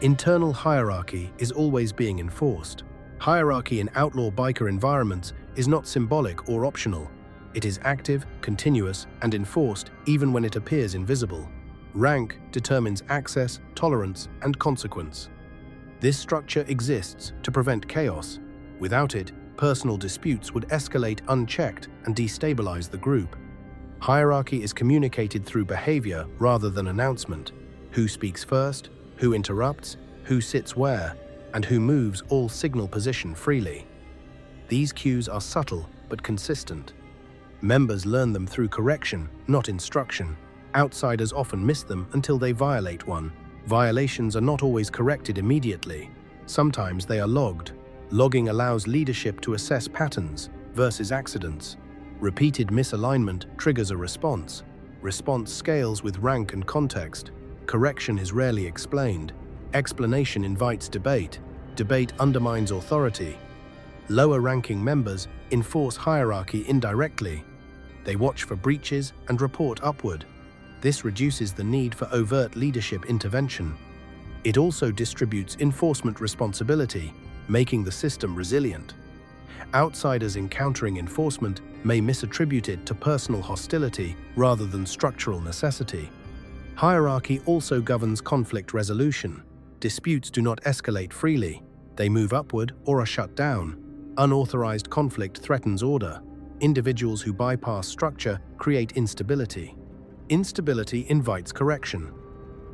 Internal hierarchy is always being enforced. Hierarchy in outlaw biker environments is not symbolic or optional. It is active, continuous, and enforced even when it appears invisible. Rank determines access, tolerance, and consequence. This structure exists to prevent chaos. Without it, personal disputes would escalate unchecked and destabilize the group. Hierarchy is communicated through behavior rather than announcement. Who speaks first, who interrupts, who sits where, and who moves all signal position freely. These cues are subtle but consistent. Members learn them through correction, not instruction. Outsiders often miss them until they violate one. Violations are not always corrected immediately. Sometimes they are logged. Logging allows leadership to assess patterns versus accidents. Repeated misalignment triggers a response. Response scales with rank and context. Correction is rarely explained. Explanation invites debate. Debate undermines authority. Lower-ranking members enforce hierarchy indirectly. They watch for breaches and report upward. This reduces the need for overt leadership intervention. It also distributes enforcement responsibility, making the system resilient. Outsiders encountering enforcement may misattribute it to personal hostility rather than structural necessity. Hierarchy also governs conflict resolution. Disputes do not escalate freely. They move upward or are shut down. Unauthorized conflict threatens order. Individuals who bypass structure create instability. Instability invites correction.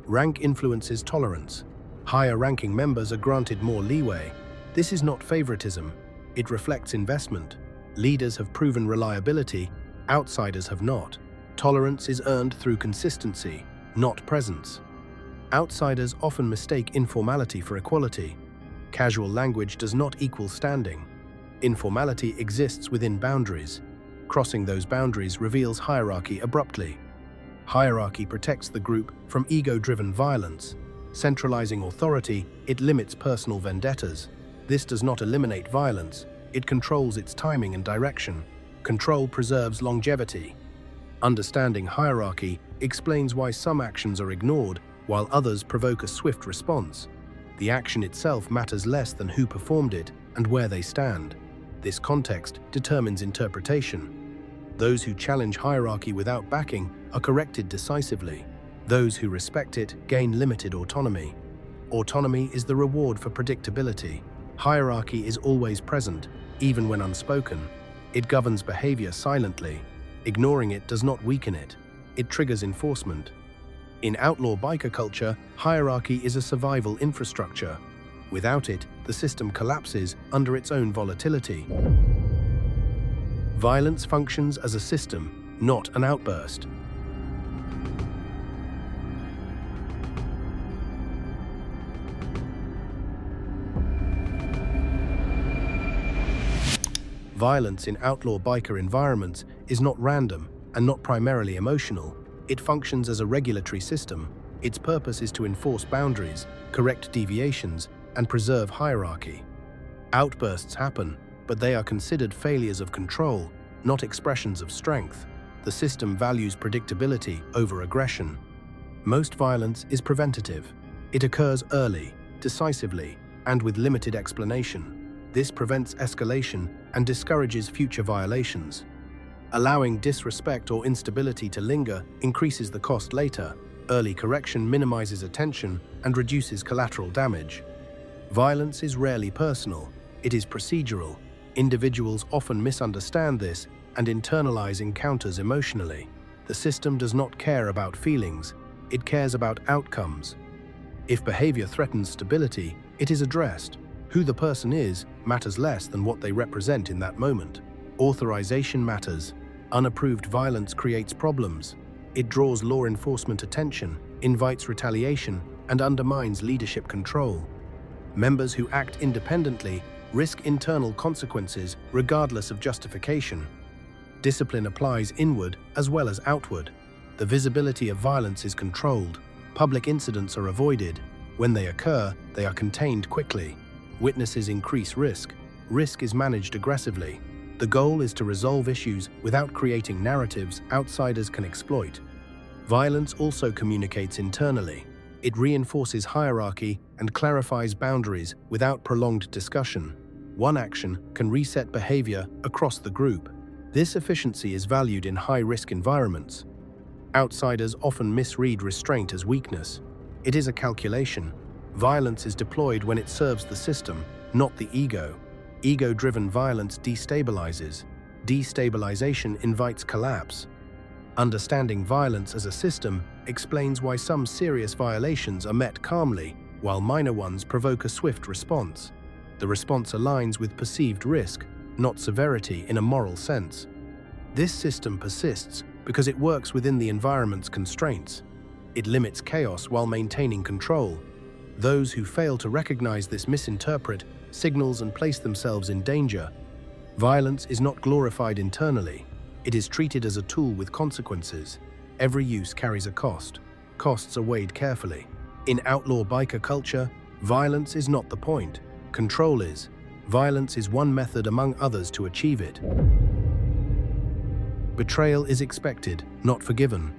Rank influences tolerance. Higher-ranking members are granted more leeway. This is not favoritism. It reflects investment. Leaders have proven reliability. Outsiders have not. Tolerance is earned through consistency, not presence. Outsiders often mistake informality for equality. Casual language does not equal standing. Informality exists within boundaries. Crossing those boundaries reveals hierarchy abruptly. Hierarchy protects the group from ego-driven violence. Centralizing authority, it limits personal vendettas. This does not eliminate violence. It controls its timing and direction. Control preserves longevity. Understanding hierarchy explains why some actions are ignored while others provoke a swift response. The action itself matters less than who performed it and where they stand. This context determines interpretation. Those who challenge hierarchy without backing are corrected decisively. Those who respect it gain limited autonomy. Autonomy is the reward for predictability. Hierarchy is always present, even when unspoken. It governs behavior silently. Ignoring it does not weaken it. It triggers enforcement. In outlaw biker culture, hierarchy is a survival infrastructure. Without it, the system collapses under its own volatility. Violence functions as a system, not an outburst. Violence in outlaw biker environments is not random and not primarily emotional. It functions as a regulatory system. Its purpose is to enforce boundaries, correct deviations, and preserve hierarchy. Outbursts happen, but they are considered failures of control, not expressions of strength. The system values predictability over aggression. Most violence is preventative. It occurs early, decisively, and with limited explanation. This prevents escalation and discourages future violations. Allowing disrespect or instability to linger increases the cost later. Early correction minimizes attention and reduces collateral damage. Violence is rarely personal. It is procedural. Individuals often misunderstand this and internalize encounters emotionally. The system does not care about feelings. It cares about outcomes. If behavior threatens stability, it is addressed. Who the person is matters less than what they represent in that moment. Authorization matters. Unapproved violence creates problems. It draws law enforcement attention, invites retaliation, and undermines leadership control. Members who act independently risk internal consequences regardless of justification. Discipline applies inward as well as outward. The visibility of violence is controlled. Public incidents are avoided. When they occur, they are contained quickly. Witnesses increase risk. Risk is managed aggressively. The goal is to resolve issues without creating narratives outsiders can exploit. Violence also communicates internally. It reinforces hierarchy and clarifies boundaries without prolonged discussion. One action can reset behavior across the group. This efficiency is valued in high-risk environments. Outsiders often misread restraint as weakness. It is a calculation. Violence is deployed when it serves the system, not the ego. Ego-driven violence destabilizes. Destabilization invites collapse. Understanding violence as a system explains why some serious violations are met calmly, while minor ones provoke a swift response. The response aligns with perceived risk, not severity in a moral sense. This system persists because it works within the environment's constraints. It limits chaos while maintaining control. Those who fail to recognize this misinterpret signals and place themselves in danger. Violence is not glorified internally. It is treated as a tool with consequences. Every use carries a cost. Costs are weighed carefully. In outlaw biker culture, violence is not the point. Control is. Violence is one method among others to achieve it. Betrayal is expected, not forgiven.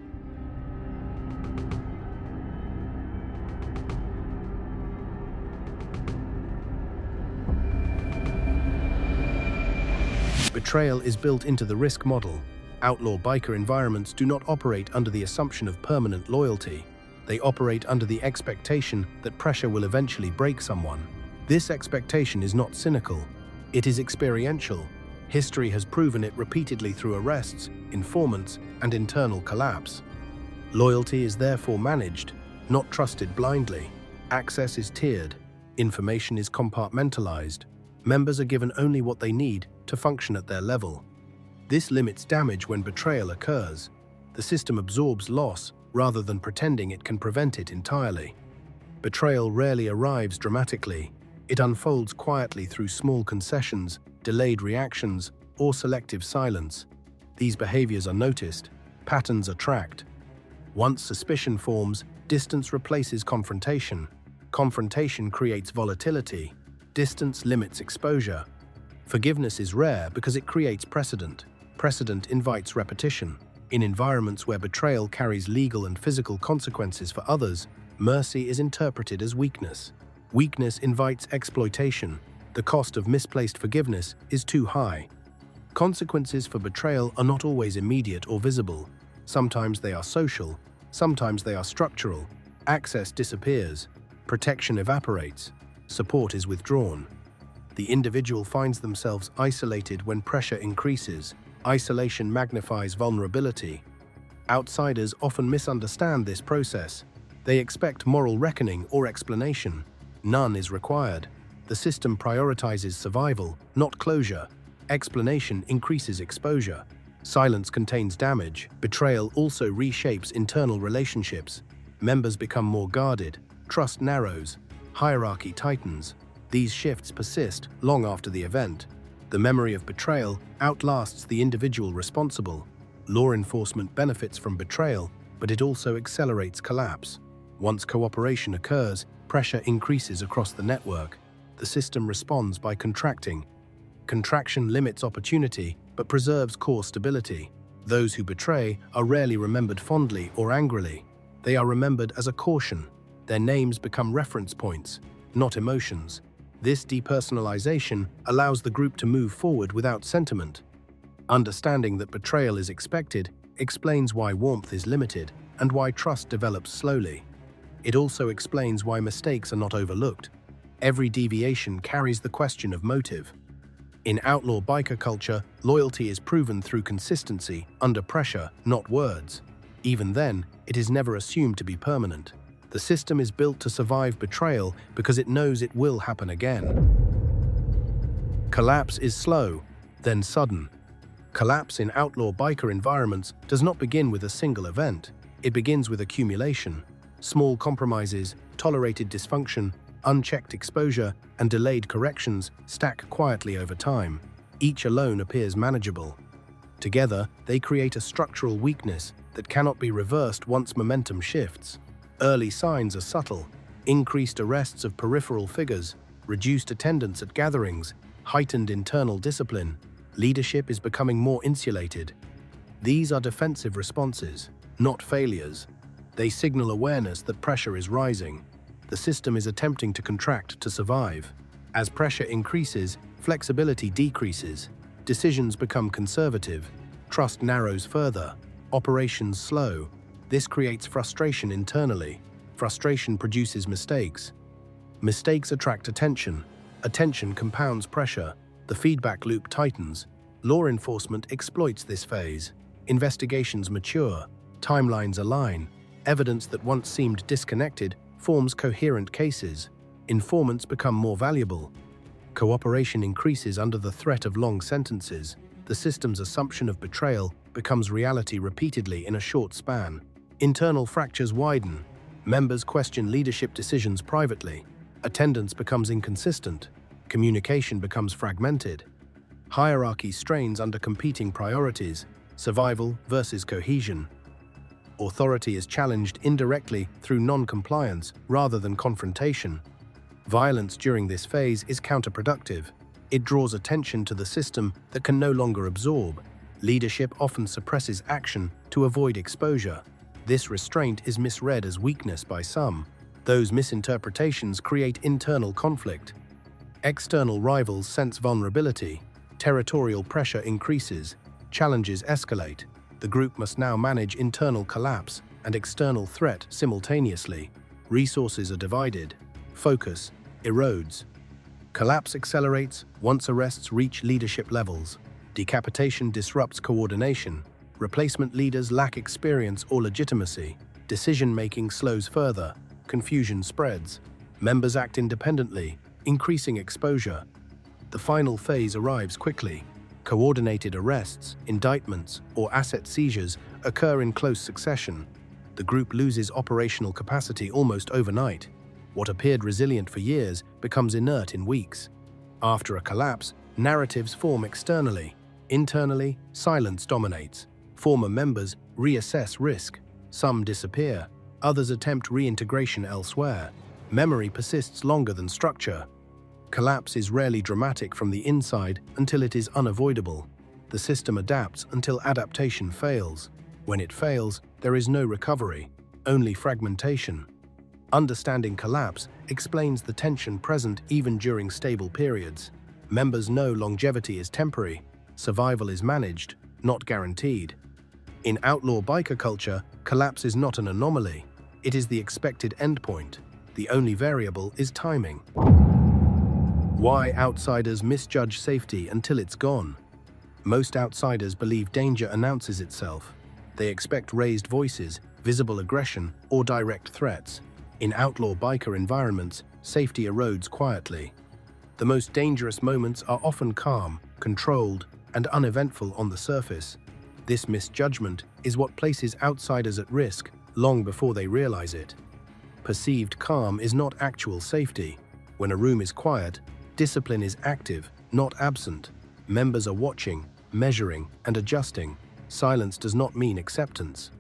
Betrayal is built into the risk model. Outlaw biker environments do not operate under the assumption of permanent loyalty. They operate under the expectation that pressure will eventually break someone. This expectation is not cynical. It is experiential. History has proven it repeatedly through arrests, informants, and internal collapse. Loyalty is therefore managed, not trusted blindly. Access is tiered. Information is compartmentalized. Members are given only what they need to function at their level. This limits damage when betrayal occurs. The system absorbs loss rather than pretending it can prevent it entirely. Betrayal rarely arrives dramatically. It unfolds quietly through small concessions, delayed reactions, or selective silence. These behaviors are noticed, patterns are tracked. Once suspicion forms, distance replaces confrontation. Confrontation creates volatility. Distance limits exposure. Forgiveness is rare because it creates precedent. Precedent invites repetition. In environments where betrayal carries legal and physical consequences for others, mercy is interpreted as weakness. Weakness invites exploitation. The cost of misplaced forgiveness is too high. Consequences for betrayal are not always immediate or visible. Sometimes they are social, sometimes they are structural. Access disappears. Protection evaporates. Support is withdrawn. The individual finds themselves isolated when pressure increases. Isolation magnifies vulnerability. Outsiders often misunderstand this process. They expect moral reckoning or explanation. None is required. The system prioritizes survival, not closure. Explanation increases exposure. Silence contains damage. Betrayal also reshapes internal relationships. Members become more guarded. Trust narrows. Hierarchy tightens. These shifts persist long after the event. The memory of betrayal outlasts the individual responsible. Law enforcement benefits from betrayal, but it also accelerates collapse. Once cooperation occurs, pressure increases across the network. The system responds by contracting. Contraction limits opportunity, but preserves core stability. Those who betray are rarely remembered fondly or angrily. They are remembered as a caution. Their names become reference points, not emotions. This depersonalization allows the group to move forward without sentiment. Understanding that betrayal is expected explains why warmth is limited and why trust develops slowly. It also explains why mistakes are not overlooked. Every deviation carries the question of motive. In outlaw biker culture, loyalty is proven through consistency, under pressure, not words. Even then, it is never assumed to be permanent. The system is built to survive betrayal because it knows it will happen again. Collapse is slow, then sudden. Collapse in outlaw biker environments does not begin with a single event. It begins with accumulation. Small compromises, tolerated dysfunction, unchecked exposure, and delayed corrections stack quietly over time. Each alone appears manageable. Together, they create a structural weakness that cannot be reversed once momentum shifts. Early signs are subtle: increased arrests of peripheral figures, reduced attendance at gatherings, heightened internal discipline. Leadership is becoming more insulated. These are defensive responses. not failures. They signal awareness that pressure is rising. The system is attempting to contract to survive. As pressure increases, flexibility decreases. Decisions become conservative. Trust narrows further. Operations slow. This creates frustration internally. Frustration produces mistakes. Mistakes attract attention. Attention compounds pressure. The feedback loop tightens. Law enforcement exploits this phase. Investigations mature. Timelines align. Evidence that once seemed disconnected forms coherent cases. Informants become more valuable. Cooperation increases under the threat of long sentences. The system's assumption of betrayal becomes reality repeatedly in a short span. Internal fractures widen. Members question leadership decisions privately. Attendance becomes inconsistent. Communication becomes fragmented. Hierarchy strains under competing priorities, survival versus cohesion. Authority is challenged indirectly through non-compliance rather than confrontation. Violence during this phase is counterproductive. It draws attention to the system that can no longer absorb. Leadership often suppresses action to avoid exposure. This restraint is misread as weakness by some. Those misinterpretations create internal conflict. External rivals sense vulnerability. Territorial pressure increases. Challenges escalate. The group must now manage internal collapse and external threat simultaneously. Resources are divided. Focus erodes. Collapse accelerates once arrests reach leadership levels. Decapitation disrupts coordination. Replacement leaders lack experience or legitimacy. Decision-making slows further. Confusion spreads. Members act independently, increasing exposure. The final phase arrives quickly. Coordinated arrests, indictments, or asset seizures occur in close succession. The group loses operational capacity almost overnight. What appeared resilient for years becomes inert in weeks. After a collapse, narratives form externally. Internally, silence dominates. Former members reassess risk. Some disappear. Others attempt reintegration elsewhere. Memory persists longer than structure. Collapse is rarely dramatic from the inside until it is unavoidable. The system adapts until adaptation fails. When it fails, there is no recovery, only fragmentation. Understanding collapse explains the tension present even during stable periods. Members know longevity is temporary. Survival is managed, not guaranteed. In outlaw biker culture, collapse is not an anomaly. It is the expected endpoint. The only variable is timing. Why outsiders misjudge safety until it's gone. Most outsiders believe danger announces itself. They expect raised voices, visible aggression, or direct threats. In outlaw biker environments, safety erodes quietly. The most dangerous moments are often calm, controlled, and uneventful on the surface. This misjudgment is what places outsiders at risk long before they realize it. Perceived calm is not actual safety. When a room is quiet, discipline is active, not absent. Members are watching, measuring, and adjusting. Silence does not mean acceptance.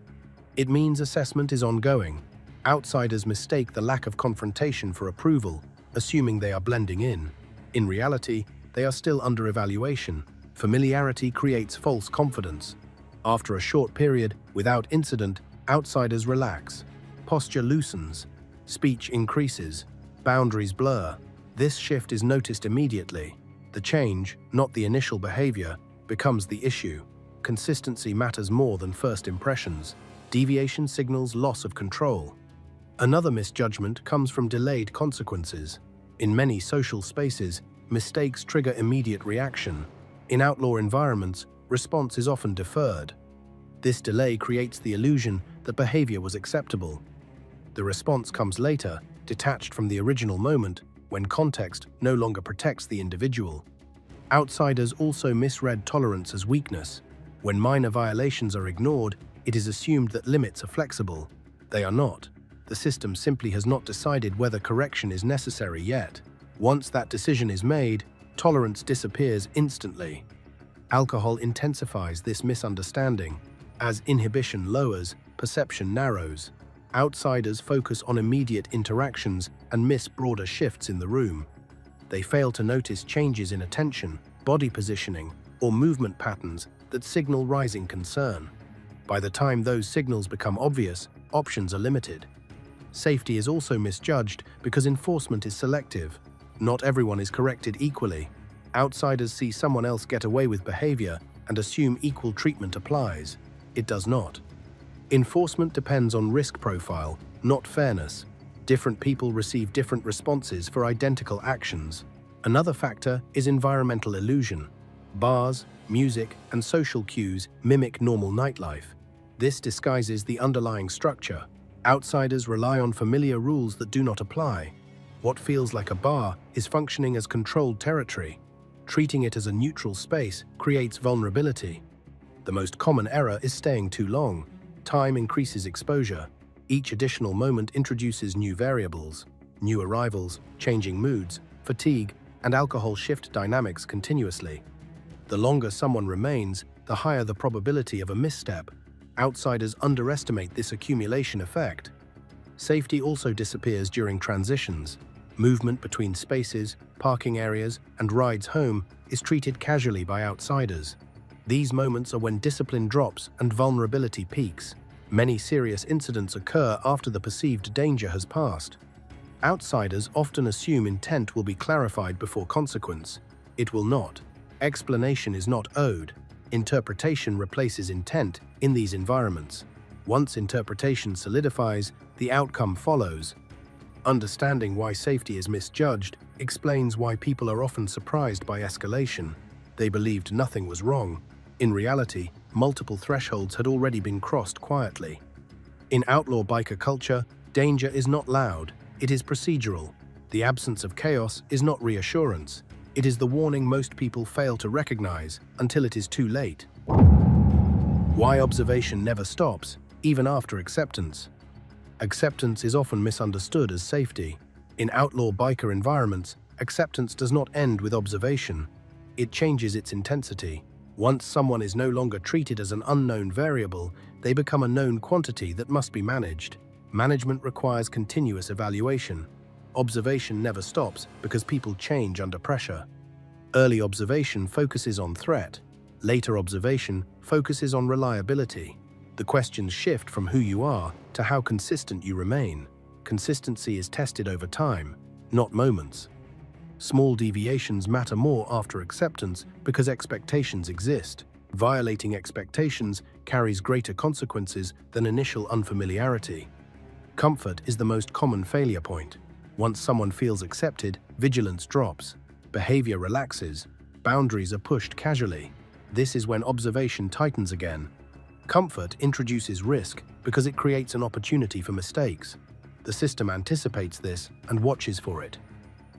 It means assessment is ongoing. Outsiders mistake the lack of confrontation for approval, assuming they are blending in. In reality, they are still under evaluation. Familiarity creates false confidence. After a short period, without incident, outsiders relax. Posture loosens. Speech increases. Boundaries blur. This shift is noticed immediately. The change, not the initial behavior, becomes the issue. Consistency matters more than first impressions. Deviation signals loss of control. Another misjudgment comes from delayed consequences. In many social spaces, mistakes trigger immediate reaction. In outlaw environments, response is often deferred. This delay creates the illusion that behavior was acceptable. The response comes later, detached from the original moment, when context no longer protects the individual. Outsiders also misread tolerance as weakness. When minor violations are ignored, it is assumed that limits are flexible. They are not. The system simply has not decided whether correction is necessary yet. Once that decision is made, tolerance disappears instantly. Alcohol intensifies this misunderstanding. As inhibition lowers, perception narrows. Outsiders focus on immediate interactions and miss broader shifts in the room. They fail to notice changes in attention, body positioning, or movement patterns that signal rising concern. By the time those signals become obvious, options are limited. Safety is also misjudged because enforcement is selective. Not everyone is corrected equally. Outsiders see someone else get away with behavior and assume equal treatment applies. It does not. Enforcement depends on risk profile, not fairness. Different people receive different responses for identical actions. Another factor is environmental illusion. Bars, music, and social cues mimic normal nightlife. This disguises the underlying structure. Outsiders rely on familiar rules that do not apply. What feels like a bar is functioning as controlled territory. Treating it as a neutral space creates vulnerability. The most common error is staying too long. Time increases exposure. Each additional moment introduces new variables. New arrivals, changing moods, fatigue, and alcohol shift dynamics continuously. The longer someone remains, the higher the probability of a misstep. Outsiders underestimate this accumulation effect. Safety also disappears during transitions. Movement between spaces, parking areas, and rides home is treated casually by outsiders. These moments are when discipline drops and vulnerability peaks. Many serious incidents occur after the perceived danger has passed. Outsiders often assume intent will be clarified before consequence. It will not. Explanation is not owed. Interpretation replaces intent in these environments. Once interpretation solidifies, the outcome follows. Understanding why safety is misjudged explains why people are often surprised by escalation. They believed nothing was wrong. In reality, multiple thresholds had already been crossed quietly. In outlaw biker culture, danger is not loud, it is procedural. The absence of chaos is not reassurance. It is the warning most people fail to recognize until it is too late. Why observation never stops, even after acceptance. Acceptance is often misunderstood as safety. In outlaw biker environments, acceptance does not end with observation. It changes its intensity. Once someone is no longer treated as an unknown variable, they become a known quantity that must be managed. Management requires continuous evaluation. Observation never stops because people change under pressure. Early observation focuses on threat. Later observation focuses on reliability. The questions shift from who you are to how consistent you remain. Consistency is tested over time, not moments. Small deviations matter more after acceptance because expectations exist. Violating expectations carries greater consequences than initial unfamiliarity. Comfort is the most common failure point. Once someone feels accepted, vigilance drops. Behavior relaxes. Boundaries are pushed casually. This is when observation tightens again. Comfort introduces risk because it creates an opportunity for mistakes. The system anticipates this and watches for it.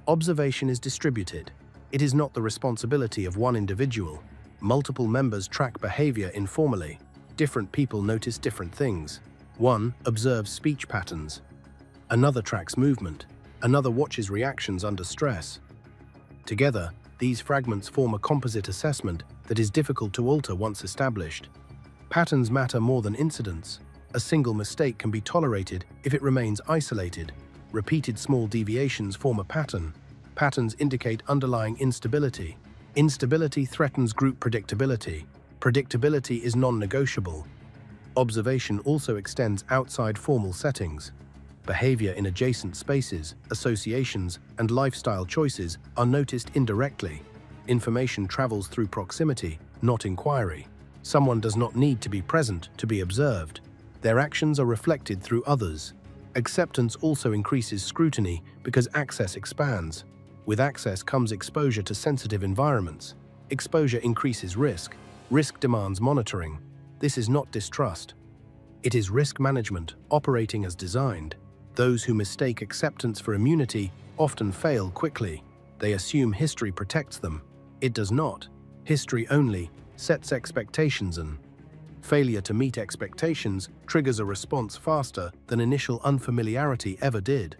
Observation is distributed. It is not the responsibility of one individual. Multiple members track behavior informally. Different people notice different things. One observes speech patterns. Another tracks movement. Another watches reactions under stress. Together, these fragments form a composite assessment that is difficult to alter once established. Patterns matter more than incidents. A single mistake can be tolerated if it remains isolated. Repeated small deviations form a pattern. Patterns indicate underlying instability. Instability threatens group predictability. Predictability is non-negotiable. Observation also extends outside formal settings. Behavior in adjacent spaces, associations, and lifestyle choices are noticed indirectly. Information travels through proximity, not inquiry. Someone does not need to be present to be observed. Their actions are reflected through others. Acceptance also increases scrutiny because access expands. With access comes exposure to sensitive environments. Exposure increases risk. Risk demands monitoring. This is not distrust. It is risk management operating as designed. Those who mistake acceptance for immunity often fail quickly. They assume history protects them. It does not. History only sets expectations, and failure to meet expectations triggers a response faster than initial unfamiliarity ever did.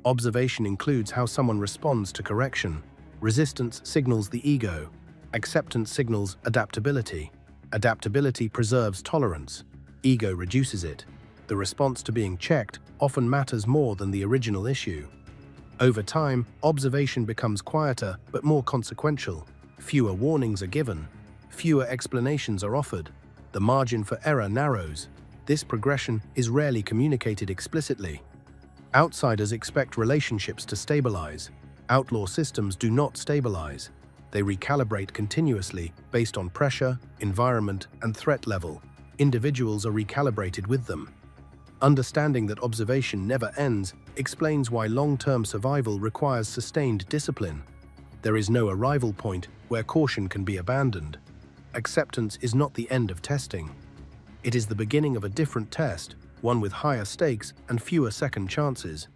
Observation includes how someone responds to correction. Resistance signals the ego. Acceptance signals adaptability. Adaptability preserves tolerance. Ego reduces it. The response to being checked often matters more than the original issue. Over time, observation becomes quieter but more consequential. Fewer warnings are given. Fewer explanations are offered. The margin for error narrows. This progression is rarely communicated explicitly. Outsiders expect relationships to stabilize. Outlaw systems do not stabilize. They recalibrate continuously based on pressure, environment, and threat level. Individuals are recalibrated with them. Understanding that observation never ends explains why long-term survival requires sustained discipline. There is no arrival point where caution can be abandoned. Acceptance is not the end of testing. It is the beginning of a different test, one with higher stakes and fewer second chances.